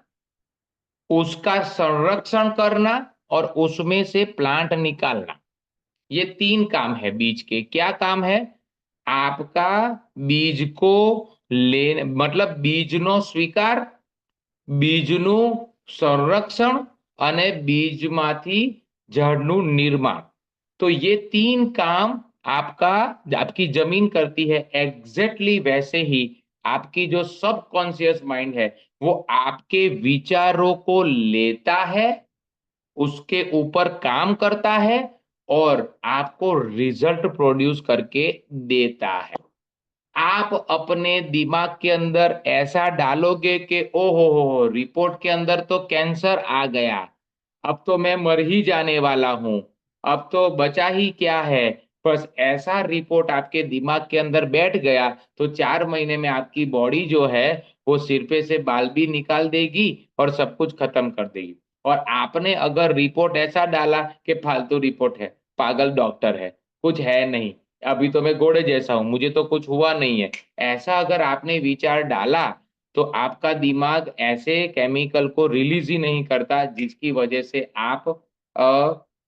उसका संरक्षण करना और उसमें से प्लांट निकालना। ये 3 काम है बीज के। क्या काम है? आपका बीज को ले मतलब बीजनो स्वीकार, बीजનું સંરક્ષણ અને बीजમાંથી જળનું निर्माण। तो ये 3 काम आपका आपकी जमीन करती है। एग्जैक्टली वैसे ही आपकी जो सबकॉन्शियस माइंड है वो आपके विचारों को लेता है, उसके ऊपर काम करता है और आपको रिजल्ट प्रोड्यूस करके देता है। आप अपने दिमाग के अंदर ऐसा डालोगे कि ओ हो, रिपोर्ट के अंदर तो कैंसर आ गया, अब तो मैं मर ही जाने वाला हूं, अब तो बचा ही क्या है, बस ऐसा रिपोर्ट आपके दिमाग के अंदर बैठ गया तो 4 महीने में आपकी बॉडी जो है वो सिर पे से बाल भी निकाल देगी और सब कुछ खत्म कर देगी। और आपने अगर रिपोर्ट ऐसा डाला कि फालतू रिपोर्ट है, पागल डॉक्टर है, कुछ है नहीं, अभी तो मैं घोड़े जैसा हूं, मुझे तो कुछ हुआ नहीं है, ऐसा अगर आपने विचार डाला तो आपका दिमाग ऐसे केमिकल को रिलीज ही नहीं करता जिसकी वजह से आप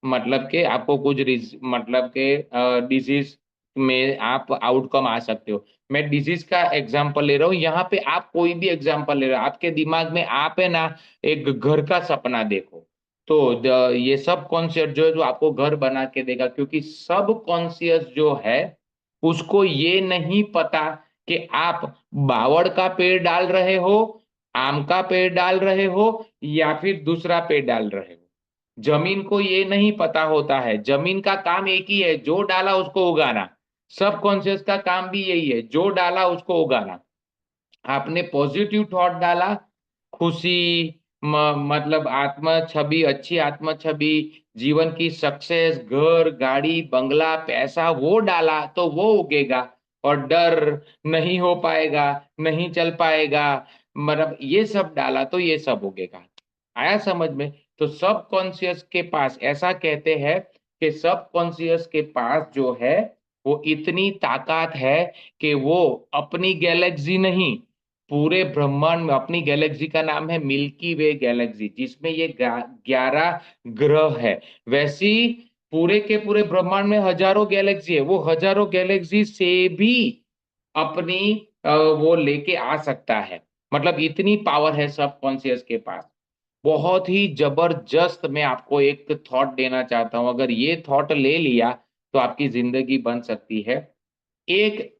मतलब के आपको कुछ मतलब के डिजीज में आप आउटकम आ सकते हो। मैं डिजीज का एग्जांपल ले रहा हूँ, यहाँ पे आप कोई भी एग्जांपल ले रहे हो, आपके दिमाग में आप है ना एक घर का सपना देखो, तो ये सब कॉन्शियस जो है जो आपको घर बना के देगा, क्योंकि सब कॉन्शियस जो है उसको ये नहीं पता कि आप बावड़ का पेड़ डाल रहे हो, आम का पेड़ डाल रहे हो या फिर दूसरा पेड़ डाल रहे हो। जमीन को ये नहीं पता होता है, जमीन का काम एक ही है, जो डाला उसको उगाना। सब कॉन्शियस का काम भी यही है, जो डाला उसको उगाना। आपने पॉजिटिव थॉट डाला, खुशी, मतलब आत्म छवि, अच्छी आत्म छवि, जीवन की सक्सेस, घर, गाड़ी, बंगला, पैसा, वो डाला तो वो उगेगा। और डर, नहीं हो पाएगा, नहीं चल पाएगा, मतलब ये सब डाला तो ये सब उगेगा। आया समझ में? तो सब कॉन्शियस के पास ऐसा कहते हैं कि सबकॉन्शियस के पास जो है वो इतनी ताकत है कि वो अपनी गैलेक्सी नहीं, पूरे ब्रह्मांड में, अपनी गैलेक्सी का नाम है मिल्की वे गैलेक्सी, जिसमें ये 11 ग्रह है, वैसी पूरे के पूरे ब्रह्मांड में हजारों गैलेक्सी है, वो हजारों गैलेक्सी से भी अपनी वो लेके आ सकता है। मतलब इतनी पावर है सबकॉन्शियस के पास। बहुत ही जबरदस्त। मैं आपको एक थॉट देना चाहता हूं, अगर ये थॉट ले लिया तो आपकी जिंदगी बन सकती है। एक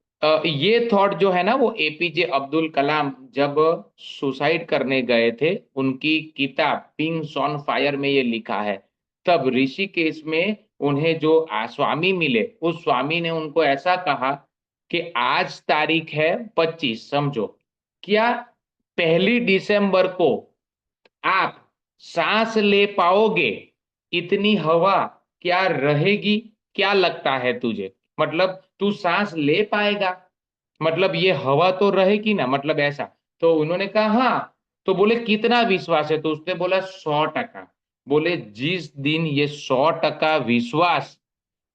ये थॉट जो है ना, वो एपीजे अब्दुल कलाम जब सुसाइड करने गए थे, उनकी किताब विंग्स ऑन फायर में ये लिखा है। तब ऋषिकेश में उन्हें जो स्वामी मिले, उस स्वामी ने उनको ऐसा कहा कि आज तारीख है 25, समझो, क्या 1 दिसंबर को आप सांस ले पाओगे? इतनी हवा क्या रहेगी? क्या लगता है तुझे? मतलब तू सांस ले पाएगा? मतलब ये हवा तो रहेगी ना, मतलब ऐसा। तो उन्होंने कहा हाँ। तो बोले कितना विश्वास है? तो उसने बोला 100%। बोले जिस दिन ये 100% विश्वास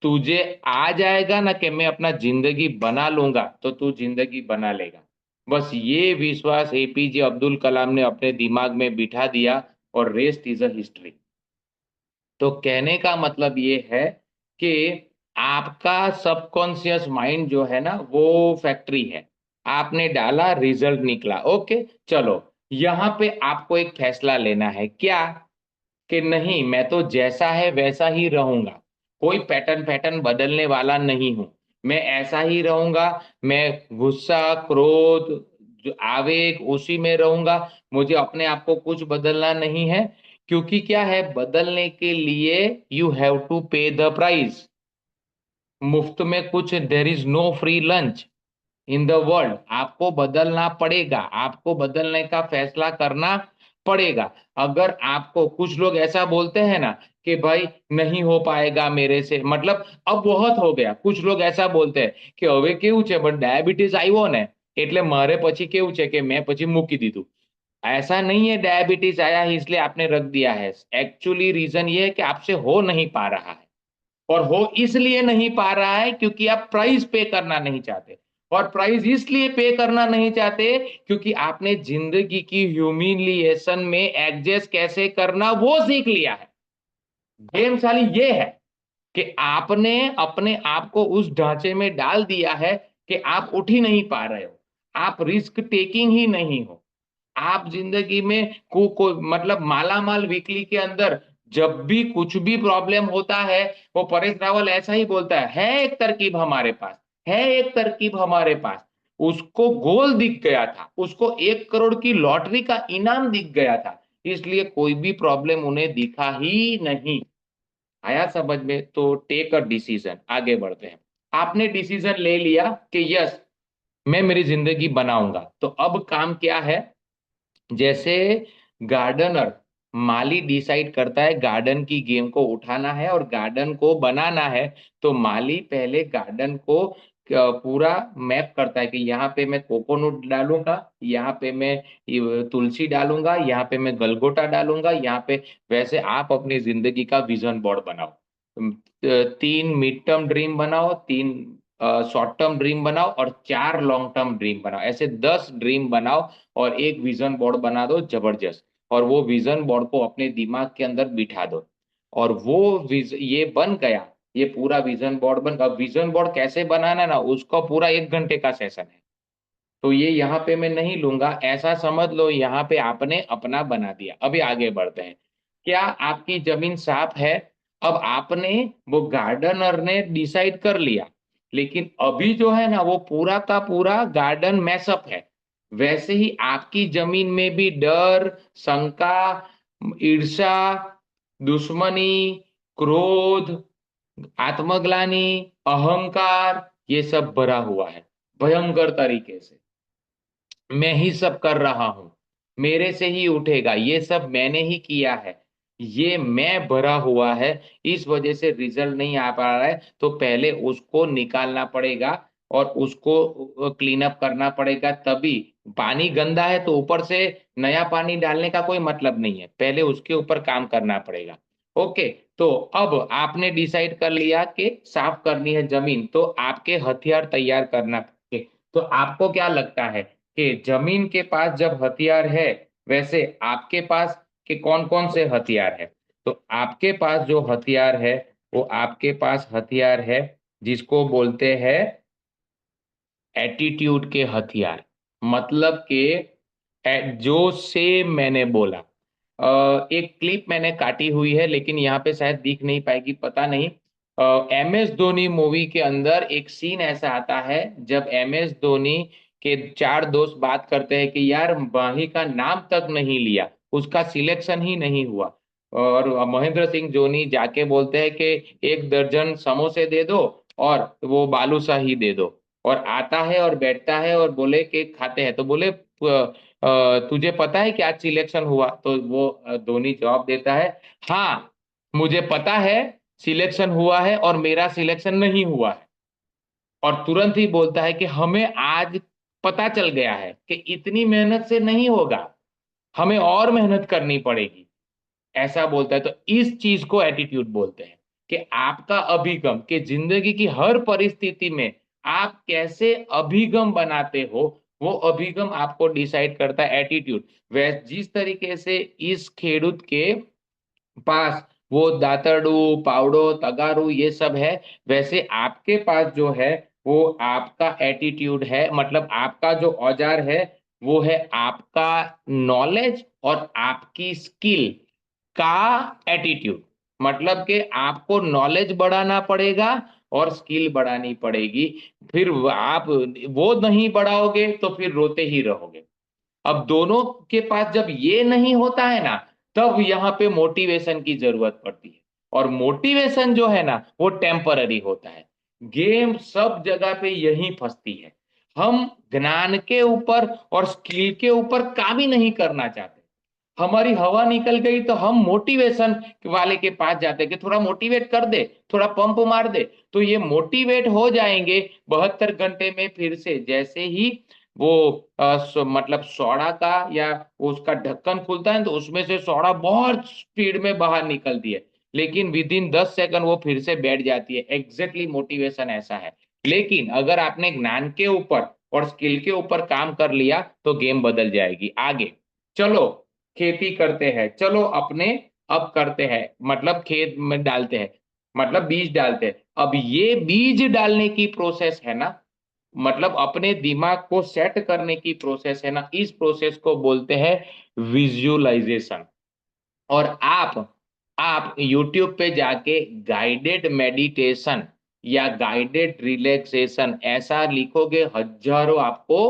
तुझे आ जाएगा ना कि मैं अपना जिंदगी बना लूंगा, तो तू जिंदगी बना लेगा। बस ये विश्वास एपीजे अब्दुल कलाम ने अपने दिमाग में बिठा दिया, और रेस्ट इज अ हिस्ट्री। तो कहने का मतलब ये है कि आपका सबकॉन्शियस माइंड जो है ना, वो फैक्ट्री है। आपने डाला, रिजल्ट निकला। ओके, चलो, यहां पे आपको एक फैसला लेना है। क्या? कि नहीं, मैं तो जैसा है वैसा ही रहूंगा, कोई पैटर्न पैटर्न बदलने वाला नहीं हूं, मैं ऐसा ही रहूंगा। मैं गुस्सा, क्रोध, जो आवेग, उसी में रहूंगा। मुझे अपने आप को कुछ बदलना नहीं है, क्योंकि क्या है, बदलने के लिए you have to pay the price. मुफ्त में कुछ, there is no free lunch in the world. आपको बदलना पड़ेगा, आपको बदलने का फैसला करना पड़ेगा। अगर आपको, कुछ लोग ऐसा बोलते हैं ना कि भाई नहीं हो पाएगा मेरे से, मतलब अब बहुत हो गया। कुछ लोग ऐसा बोलते हैं कि હવે કેવું છે, બટ ડાયાબિટીસ આવ્યો ને એટલે મારે પછી કેવું છે કે मैं પછી મૂકી દીધું। ऐसा नहीं है डायबिटीज आया है इसलिए आपने रख दिया है। एक्चुअली रीजन ये है कि आपसे हो नहीं पा रहा है, और वो इसलिए नहीं पा रहा है क्योंकि आप प्राइस पे करना नहीं चाहते। और प्राइस इसलिए पे करना नहीं चाहते क्योंकि आपने जिंदगी की ह्यूमिलिएशन में एडजस्ट कैसे करना वो सीख लिया है। गेम साली ये है कि आपने अपने आप को उस ढांचे में डाल दिया है कि आप उठ ही नहीं पा रहे हो, आप रिस्क टेकिंग ही नहीं हो। आप जिंदगी में को मतलब माला माल वीकली के अंदर जब भी कुछ भी प्रॉब्लम होता है, वो परेश रावल ऐसा ही बोलता है एक तरकीब हमारे पास, है एक तरकीब हमारे पास। उसको गोल दिख गया था, उसको 1 करोड़ की लॉटरी का इनाम दिख गया था, इसलिए कोई भी प्रॉब्लम उन्हें दिखा ही नहीं। आया समझ में? तो टेक अ डिसीजन, आगे बढ़ते हैं। आपने डिसीजन ले लिया कि यस, मैं मेरी जिंदगी बनाऊंगा। तो अब काम क्या है? जैसे गार्डनर, माली डिसाइड करता है गार्डन की गेम को उठाना है और गार्डन को बनाना है, तो माली पहले गार्डन को पूरा मैप करता है कि यहाँ पे मैं कोकोनट डालूंगा, यहाँ पे मैं तुलसी डालूंगा, यहाँ पे मैं गलगोटा डालूंगा, यहाँ पे। वैसे आप अपनी जिंदगी का विजन बोर्ड बनाओ। 3 मिड टर्म ड्रीम बनाओ, 3 शॉर्ट टर्म ड्रीम बनाओ, और 4 लॉन्ग टर्म ड्रीम बनाओ। ऐसे 10 ड्रीम बनाओ और एक विजन बोर्ड बना दो जबरदस्त, और वो विजन बोर्ड को अपने दिमाग के अंदर बिठा दो। और ये बन गया, ये पूरा विजन बोर्ड बन गया। विजन बोर्ड कैसे बनाना है ना, उसका पूरा 1 घंटे का सेशन है। तो ये यहाँ पे मैं नहीं लूंगा, ऐसा समझ लो यहाँ पे आपने अपना बना दिया। अभी आगे बढ़ते हैं। क्या आपकी जमीन साफ है? अब आपने, वो गार्डनर ने डिसाइड कर लिया, लेकिन अभी जो है ना, वो पूरा का पूरा गार्डन मैसअप है। वैसे ही आपकी जमीन में भी डर, शंका, ईर्ष्या, दुश्मनी, क्रोध, आत्मग्लानि, अहंकार, ये सब भरा हुआ है भयंकर तरीके से। मैं ही सब कर रहा हूं, मेरे से ही उठेगा, ये सब मैंने ही किया है, ये मैं भरा हुआ है, इस वजह से रिजल्ट नहीं आ पा रहा है। तो पहले उसको निकालना पड़ेगा और उसको क्लीन अप करना पड़ेगा। तभी, पानी गंदा है तो ऊपर से नया पानी डालने का कोई मतलब नहीं है, पहले उसके ऊपर काम करना पड़ेगा। ओके, तो अब आपने डिसाइड कर लिया कि साफ करनी है जमीन, तो आपके हथियार तैयार करना है। तो आपको क्या लगता है कि जमीन के पास जब हथियार है, वैसे आपके पास के कौन कौन से हथियार है? तो आपके पास जो हथियार है, वो आपके पास हथियार है जिसको बोलते हैं एटीट्यूड के हथियार। मतलब कि जो से मैंने बोला, एक क्लिप मैंने काटी हुई है, लेकिन यहाँ पे शायद दिख नहीं पाएगी, पता नहीं। MS धोनी मूवी के अंदर एक सीन ऐसा आता है जब MS धोनी के चार दोस्त बात करते हैं कि यार माही का नाम तक नहीं लिया, उसका सिलेक्शन ही नहीं हुआ। और महेंद्र सिंह धोनी जाके बोलते हैं कि 1 दर्जन समोसे दे दो और वो बालूशाही दे दो। और आता है और बैठता है और बोले कि खाते हैं, तो बोले तुझे पता है कि आज सिलेक्शन हुआ? तो वो धोनी जवाब देता है, हाँ मुझे पता है सिलेक्शन हुआ है और मेरा सिलेक्शन नहीं हुआ है। और तुरंत ही बोलता है कि हमें आज पता चल गया है कि इतनी मेहनत से नहीं होगा, हमें और मेहनत करनी पड़ेगी। ऐसा बोलता है। तो इस चीज को एटीट्यूड बोलते हैं कि आपका अभिगम, कि जिंदगी की हर परिस्थिति में आप कैसे अभिगम बनाते हो, वो अभिगम आपको डिसाइड करता है एटीट्यूड। वह जिस तरीके से इस खेडूत के पास वो दातरडू, पावड़ो, तगारू ये सब है, वैसे आपके पास जो है वो आपका एटीट्यूड है। मतलब आपका जो औजार है वो है आपका नॉलेज और आपकी स्किल का एटीट्यूड। मतलब कि आपको नॉलेज बढ़ाना पड़ेगा और स्किल बढ़ानी पड़ेगी। फिर आप वो नहीं बढ़ाओगे तो फिर रोते ही रहोगे। अब दोनों के पास जब ये नहीं होता है ना, तब यहाँ पे मोटिवेशन की जरूरत पड़ती है। और मोटिवेशन जो है ना, वो टेम्पररी होता है। गेम सब जगह पे यही फंसती है। हम ज्ञान के ऊपर और स्किल के ऊपर काम ही नहीं करना चाहते। हमारी हवा निकल गई तो हम मोटिवेशन वाले के पास जाते हैं कि थोड़ा मोटिवेट कर दे, थोड़ा पंप मार दे। तो ये मोटिवेट हो जाएंगे 72 घंटे में। फिर से जैसे ही वो मतलब सोडा का या उसका ढक्कन खुलता है तो उसमें से सोडा बहुत स्पीड में बाहर निकलती है, लेकिन विद इन 10 सेकंड वो फिर से बैठ जाती है। एग्जैक्टली मोटिवेशन ऐसा है। लेकिन अगर आपने ज्ञान के ऊपर और स्किल के ऊपर काम कर लिया तो गेम बदल जाएगी। आगे चलो, खेती करते हैं, चलो अपने अब करते हैं, मतलब खेत में डालते हैं, मतलब बीज डालते हैं। अब ये बीज डालने की प्रोसेस है ना, मतलब अपने दिमाग को सेट करने की प्रोसेस है ना, इस प्रोसेस को बोलते हैं विजुअलाइजेशन। और आप YouTube पे जाके गाइडेड मेडिटेशन या गाइडेड रिलैक्सेशन ऐसा लिखोगे, हजारों आपको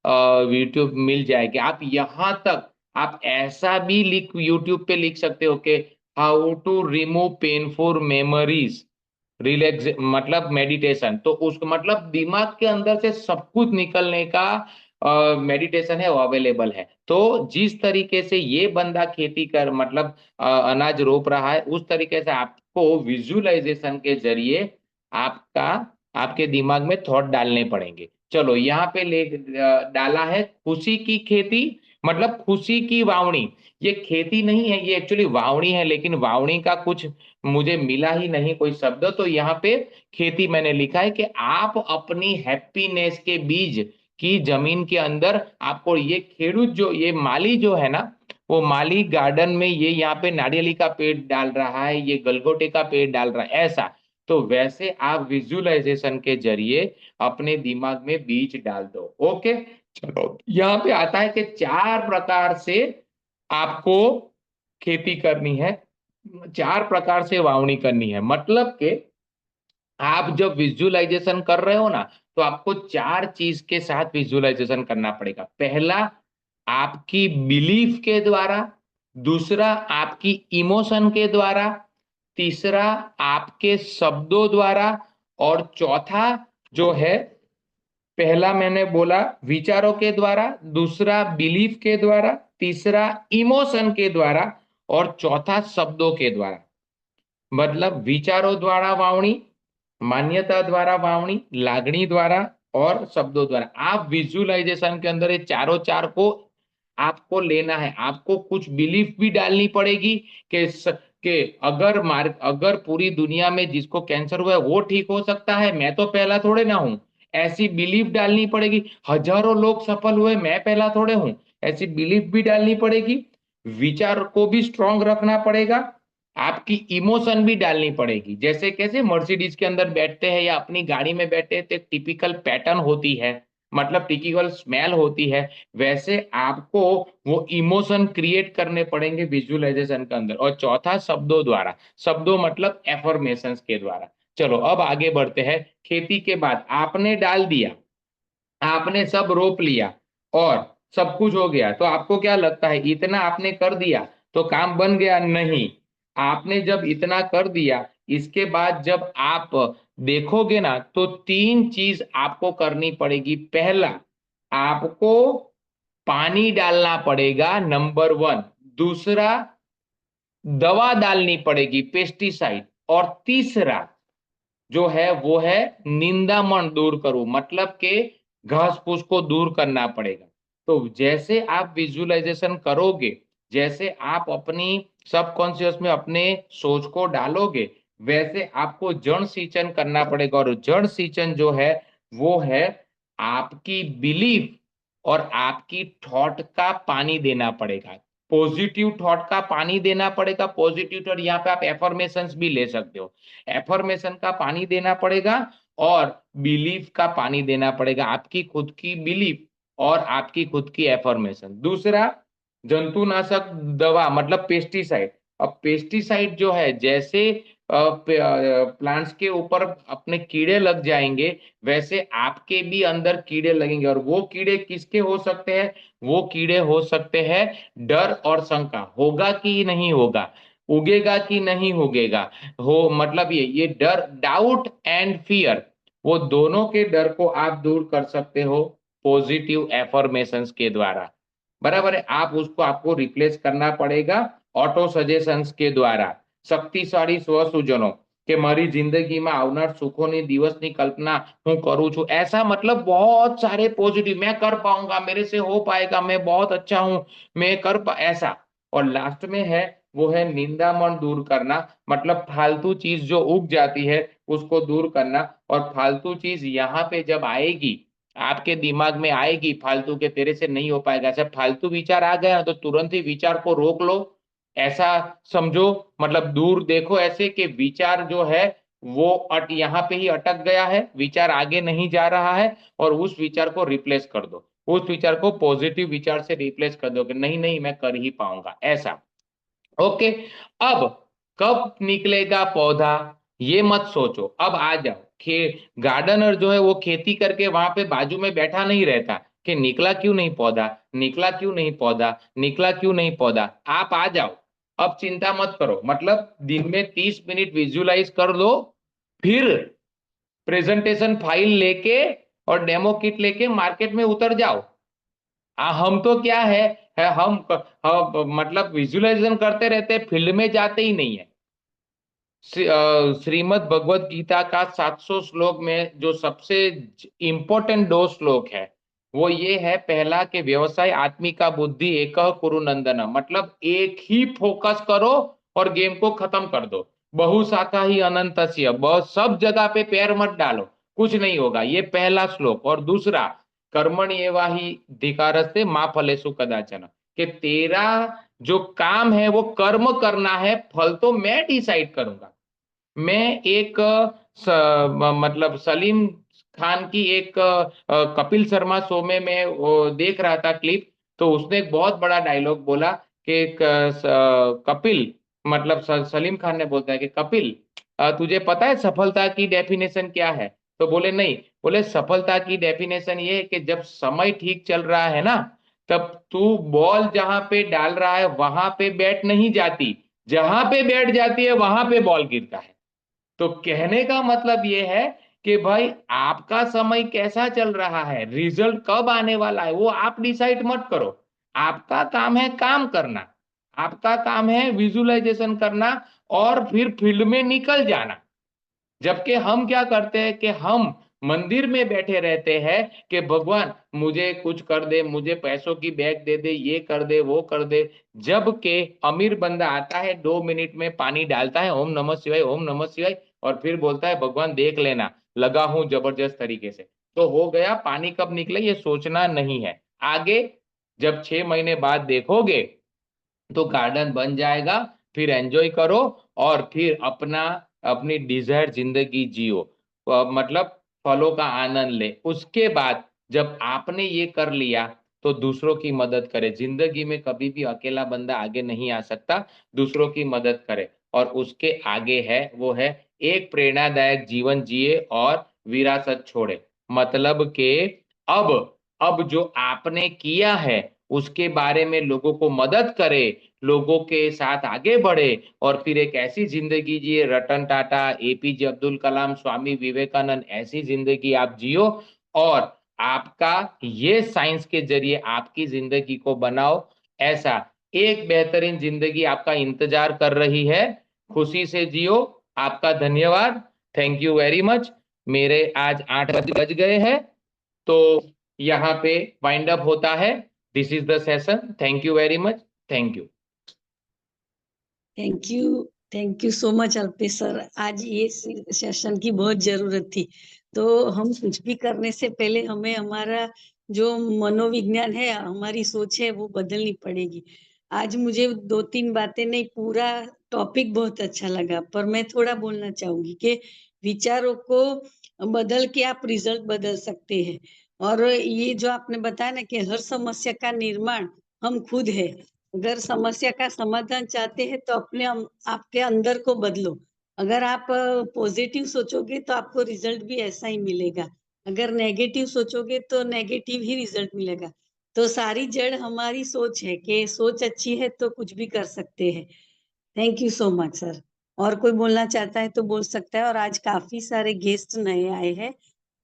YouTube मिल जाएगी। आप यहां तक आप ऐसा भी लिख YouTube पे लिख सकते हो कि how to remove painful memories relax, मतलब मेडिटेशन। तो उसको मतलब दिमाग के अंदर से सब कुछ निकलने का मेडिटेशन है, वो अवेलेबल है। तो जिस तरीके से ये बंदा खेती कर मतलब अनाज रोप रहा है, उस तरीके से आपको विजुअलाइजेशन के जरिए आपका आपके दिमाग में थॉट डालने पड़ेंगे। चलो यहाँ पे डाला है खुशी की खेती, मतलब खुशी की वावणी। ये खेती नहीं है, ये एक्चुअली वावणी है, लेकिन वावणी का कुछ मुझे मिला ही नहीं कोई शब्द। तो यहाँ पे खेती मैंने लिखा है कि आप अपनी हैप्पीनेस के बीज की जमीन के अंदर आपको ये खेडूत जो ये माली जो है ना, वो माली गार्डन में ये यहाँ पे नारियली का पेड़ डाल रहा है, ये गलगोटे का पेड़ डाल रहा है, ऐसा। तो वैसे आप विजुअलाइजेशन के जरिए अपने दिमाग में बीज डाल दो। ओके, चलो यहाँ पे आता है कि 4 प्रकार से आपको खेती करनी है, 4 प्रकार से वावणी करनी है। मतलब कि आप जब विजुअलाइजेशन कर रहे हो ना, तो आपको 4 चीज के साथ विजुअलाइजेशन करना पड़ेगा। पहला, आपकी बिलीफ के द्वारा। दूसरा, आपकी इमोशन के द्वारा। तीसरा, आपके शब्दों द्वारा। और चौथा जो है, पहला मैंने बोला विचारों के द्वारा, दूसरा बिलीफ के द्वारा, तीसरा इमोशन के द्वारा, और चौथा शब्दों के द्वारा। मतलब विचारों द्वारा वावणी, मान्यता द्वारा वावणी, लागणी द्वारा और शब्दों द्वारा। आप विजुअलाइजेशन के अंदर ये चारों चार को आपको लेना है। आपको कुछ बिलीफ भी डालनी पड़ेगी कि कि अगर पूरी दुनिया में जिसको कैंसर हुआ है वो ठीक हो सकता है, मैं तो पहला थोड़े ना हूं, ऐसी बिलीफ डालनी पड़ेगी। हजारों लोग सफल हुए, मैं पहला थोड़े हूं, ऐसी बिलीफ भी डालनी पड़ेगी। विचार को भी स्ट्रांग रखना पड़ेगा, आपकी इमोशन भी डालनी पड़ेगी। जैसे कैसे मर्सिडीज के अंदर बैठते हैं या अपनी गाड़ी में बैठते हैं तो एक टिपिकल पैटर्न होती है, मतलब टिपिकल स्मेल होती है, वैसे आपको वो इमोशन क्रिएट करने पड़ेंगे विजुअलाइजेशन के अंदर। और चौथा, शब्दों द्वारा। शब्दों मतलब एफर्मेशंस के द्वारा। चलो अब आगे बढ़ते हैं। खेती के बाद आपने डाल दिया, आपने सब रोप लिया और सब कुछ हो गया, तो आपको क्या लगता है इतना आपने कर दिया तो काम बन गया? नहीं। आपने जब इतना कर दिया, इसके बाद जब आप देखोगे ना तो तीन चीज आपको करनी पड़ेगी। पहला, आपको पानी डालना पड़ेगा, नंबर 1। दूसरा, दवा डालनी पड़ेगी, पेस्टिसाइड। और तीसरा जो है वो है निंदामण दूर करो, मतलब के घास फूस को दूर करना पड़ेगा। तो जैसे आप विजुअलाइजेशन करोगे, जैसे आप अपनी सबकॉन्शियस में अपने सोच को डालोगे, वैसे आपको जड़ सिंचन करना पड़ेगा। और जड़ सिंचन जो है वो है आपकी बिलीफ और आपकी थॉट का पानी देना पड़ेगा। पॉजिटिव थॉट का पानी देना पड़ेगा, पॉजिटिव थॉट, यहाँ पे आप एफर्मेशंस भी ले सकते हो। एफर्मेशन का पानी देना पड़ेगा और बिलीफ का पानी देना पड़ेगा, आपकी खुद की बिलीफ और आपकी खुद की एफर्मेशन। दूसरा, जंतुनाशक दवा मतलब पेस्टिसाइड। अब पेस्टिसाइड जो है, जैसे प्लांट्स के ऊपर अपने कीड़े लग जाएंगे, वैसे आपके भी अंदर कीड़े लगेंगे। और वो कीड़े किसके हो सकते हैं? वो कीड़े हो सकते हैं डर और शंका, होगा कि नहीं होगा, उगेगा कि नहीं उगेगा, हो मतलब ये डर, डाउट एंड फियर, वो दोनों के डर को आप दूर कर सकते हो पॉजिटिव एफर्मेशंस के द्वारा। बराबर है? आप उसको आपको रिप्लेस करना पड़ेगा ऑटो सजेशंस के द्वारा। શક્તિશાળી સ્વસૂચનો કે મારી જિંદગીમાં આવનાર સુખોની દિવસની કલ્પના હું કરું છું, ऐसा मतलब बहुत सारे पॉजिटिव, मैं कर पाऊंगा, मेरे से हो पाएगा, मैं बहुत अच्छा हूं, मैं ऐसा। और लास्ट में है वो है निंदामण दूर करना, मतलब फालतू चीज जो उग जाती है उसको दूर करना। और फालतू चीज यहाँ पे जब आएगी, आपके दिमाग में आएगी फालतू के, तेरे से नहीं हो पाएगा, ऐसा फालतू विचार आ गया तो तुरंत ही विचार को रोक लो, ऐसा समझो, मतलब दूर देखो ऐसे कि विचार जो है वो यहाँ पे ही अटक गया है, विचार आगे नहीं जा रहा है, और उस विचार को रिप्लेस कर दो, उस विचार को पॉजिटिव विचार से रिप्लेस कर दो कि नहीं नहीं मैं कर ही पाऊंगा, ऐसा। ओके। अब कब निकलेगा पौधा ये मत सोचो, अब आ जाओ। गार्डनर जो है वो खेती करके वहां पे बाजू में बैठा नहीं रहता कि निकला क्यों नहीं पौधा, निकला क्यों नहीं पौधा, निकला क्यों नहीं पौधा। आप आ जाओ, अब चिंता मत करो, मतलब दिन में 30 मिनट विजुअलाइज कर लो, फिर प्रेजेंटेशन फाइल लेके और डेमो किट लेके मार्केट में उतर जाओ। हम तो क्या है हम मतलब विजुअलाइजेशन करते रहते हैं, फील्ड में जाते ही नहीं है। श्रीमद् भगवत गीता का 700 श्लोक में जो सबसे इंपॉर्टेंट 2 श्लोक है वो ये है, पहला कि व्यवसाय आत्मिका बुद्धि एक कुरु नंदन, मतलब एक ही फोकस करो और गेम को खत्म कर दो। बहुशाखा ही अनंतस्य, सब जगह पे पैर मत डालो, कुछ नहीं होगा, ये पहला श्लोक। और दूसरा, कर्मण्येवाधिकारस्ते मा फलेषु कदाचन, कि तेरा जो काम है वो कर्म करना है, फल तो मैं डिसाइड करूंगा। मैं एक मतलब सलीम खान की एक कपिल शर्मा शो में मैं वो देख रहा था क्लिप, तो उसने एक बहुत बड़ा डायलॉग बोला कि कपिल, मतलब सलीम खान ने बोलता है कि कपिल, तुझे पता है सफलता की डेफिनेशन क्या है? तो बोले नहीं। बोले सफलता की डेफिनेशन ये है कि जब समय ठीक चल रहा है ना, तब तू बॉल जहां पे डाल रहा है वहां पे बैट नहीं जाती, जहां पे बैठ जाती है वहां पे बॉल गिरता है। तो कहने का मतलब ये है कि भाई आपका समय कैसा चल रहा है, रिजल्ट कब आने वाला है वो आप डिसाइड मत करो। आपका काम है काम करना, आपका काम है विजुअलाइजेशन करना और फिर फील्ड में निकल जाना। जबकि हम क्या करते हैं कि हम मंदिर में बैठे रहते हैं कि भगवान मुझे कुछ कर दे, मुझे पैसों की बैग दे दे, ये कर दे, वो कर दे। जबकि अमीर बंदा आता है 2 मिनट में पानी डालता है, ओम नमः शिवाय, ओम नमः शिवाय, और फिर बोलता है भगवान देख लेना, लगा हूं जबरदस्त तरीके से। तो हो गया, पानी कब निकले ये सोचना नहीं है। आगे जब 6 महीने बाद देखोगे तो गार्डन बन जाएगा, फिर एंजॉय करो और फिर अपना अपनी डिजायर जिंदगी जियो, मतलब फलों का आनंद ले। उसके बाद जब आपने ये कर लिया तो दूसरों की मदद करे। जिंदगी में कभी भी अकेला बंदा आगे नहीं आ सकता, दूसरों की मदद करे। और उसके आगे है वो है एक प्रेरणादायक जीवन जिए और विरासत छोड़े। मतलब के अब अब जो आपने किया है उसके बारे में लोगों को मदद करे, लोगों के साथ आगे बढ़े, और फिर एक ऐसी जिंदगी जिए, रतन टाटा, एपीजे अब्दुल कलाम, स्वामी विवेकानंद, ऐसी जिंदगी आप जियो। और आपका ये साइंस के जरिए आपकी जिंदगी को बनाओ। ऐसा एक बेहतरीन जिंदगी आपका इंतजार कर रही है। खुशी से जियो। आपका धन्यवाद। Thank you very much. मेरे आज 8 बज गए हैं, तो यहाँ पे वाइंड अप होता है। This is the session. Thank you very much. Thank you. Thank you so much Alpesh sir. आज ये सेशन की बहुत जरूरत थी। तो हम कुछ भी करने से पहले हमें हमारा जो मनोविज्ञान है, हमारी सोच है, वो बदलनी पड़ेगी। आज मुझे 2-3 बातें नहीं, पूरा टॉपिक बहुत अच्छा लगा, पर मैं थोड़ा बोलना चाहूंगी कि विचारों को बदल के आप रिजल्ट बदल सकते हैं। और ये जो आपने बताया ना कि हर समस्या का निर्माण हम खुद है। अगर समस्या का समाधान चाहते हैं तो अपने आपके अंदर को बदलो। अगर आप पॉजिटिव सोचोगे तो आपको रिजल्ट भी ऐसा ही मिलेगा। अगर नेगेटिव सोचोगे तो नेगेटिव ही रिजल्ट मिलेगा। तो सारी जड़ हमारी सोच है कि सोच अच्छी है तो कुछ भी कर सकते हैं। Thank you so much sir. और कोई बोलना चाहता है तो बोल सकता है। और आज काफी सारे गेस्ट नए आए हैं,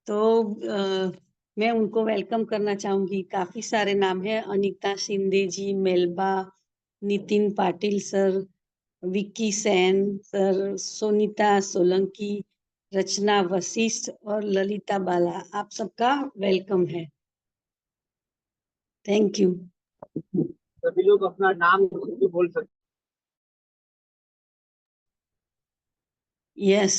तो मैं उनको वेलकम करना चाहूंगी। काफी सारे नाम है, अनीता शिंदे जी, मेलबा, नितिन पाटिल सर, विक्की सेन सर, सोनीता सोलंकी, रचना वशिष्ठ और ललिता बाला। आप सबका वेलकम है। Thank you. सभी लोग अपना नाम भी बोल सकते यस,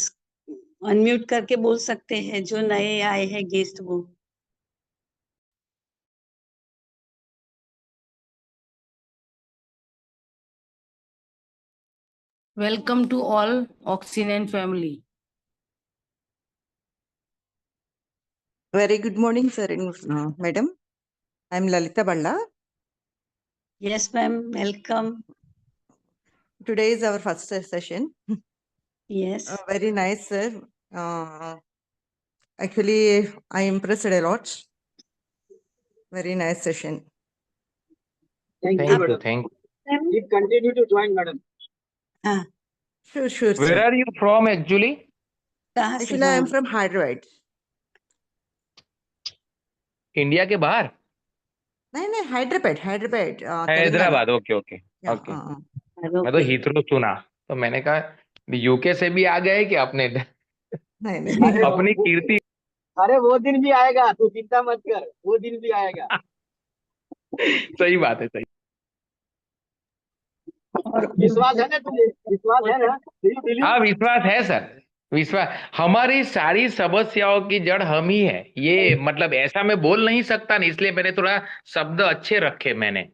अनम्यूट करके बोल सकते हैं जो नए आए हैं गेस्ट वो। Welcome to all Oxygen family. Very good morning, sir and madam. I'm Lalita Balla. Yes ma'am, welcome. Today is our first session. Yes, Very nice, sir. Actually, I impressed a lot. Very nice session. Thank thank you, you. madam. Thank Please continue to join, madam. हाँ, Sure, sure, where sir. Are you from actually? कहाँ से? Actually, I am हाँ, from Hyderabad. India के बाहर? नहीं, Hyderabad, Telangana. Hyderabad. Okay okay Yeah, okay. मैं तो okay. Heathrow सुना, तो मैंने कहा यूके से भी आ गए कि अपने नहीं. अपनी कीर्ति। अरे वो दिन भी आएगा, तू चिंता मत कर, वो दिन भी आएगा। सही बात है, सही। और विश्वास है ना तुझे? विश्वास है ना? हाँ, विश्वास है सर। विश्वास। हमारी सारी समस्याओं की जड़ हम ही है। ये मतलब ऐसा मैं बोल नहीं सकता ना, इसलिए मैंने थोड़ा शब्द अच्छे रखे मैंने,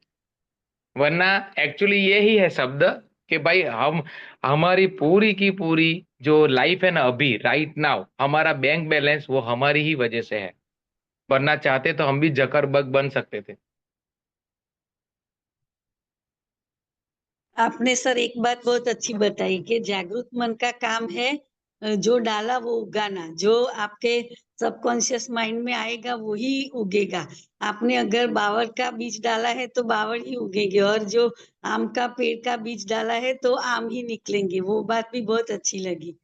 वरना एक्चुअली ये ही है शब्द कि भाई हम, हमारी पूरी की पूरी जो लाइफ है ना अभी राइट नाउ, हमारा बैंक बैलेंस वो हमारी ही वजह से है। वरना चाहते तो हम भी जकरबर्ग बन सकते थे। आपने सर एक बात बहुत अच्छी बताई कि जागरूक मन का काम है जो डाला वो उगाना। जो आपके सबकॉन्शियस माइंड में आएगा वही उगेगा। आपने अगर बावड़ का बीज डाला है तो बावड़ ही उगेंगे, और जो आम का पेड़ का बीज डाला है तो आम ही निकलेंगे। वो बात भी बहुत अच्छी लगी।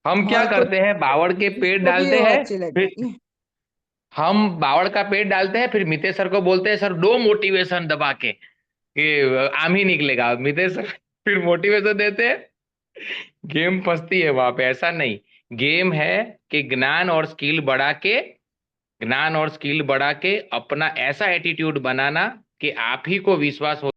हम क्या और करते हैं, बावड़ के पेड़ इसको भी डालते वो हैं, अच्छी फिर लगी. हम बावड़ का पेड़ डालते हैं, फिर मितेश सर को बोलते हैं सर दो मोटिवेशन दबा के कि आम ही निकलेगा। मितेश सर फिर मोटिवेशन देते हैं, गेम फंसती है वहां पे। ऐसा नहीं, गेम है कि ज्ञान और स्किल बढ़ा के अपना ऐसा एटीट्यूड बनाना कि आप ही को विश्वास हो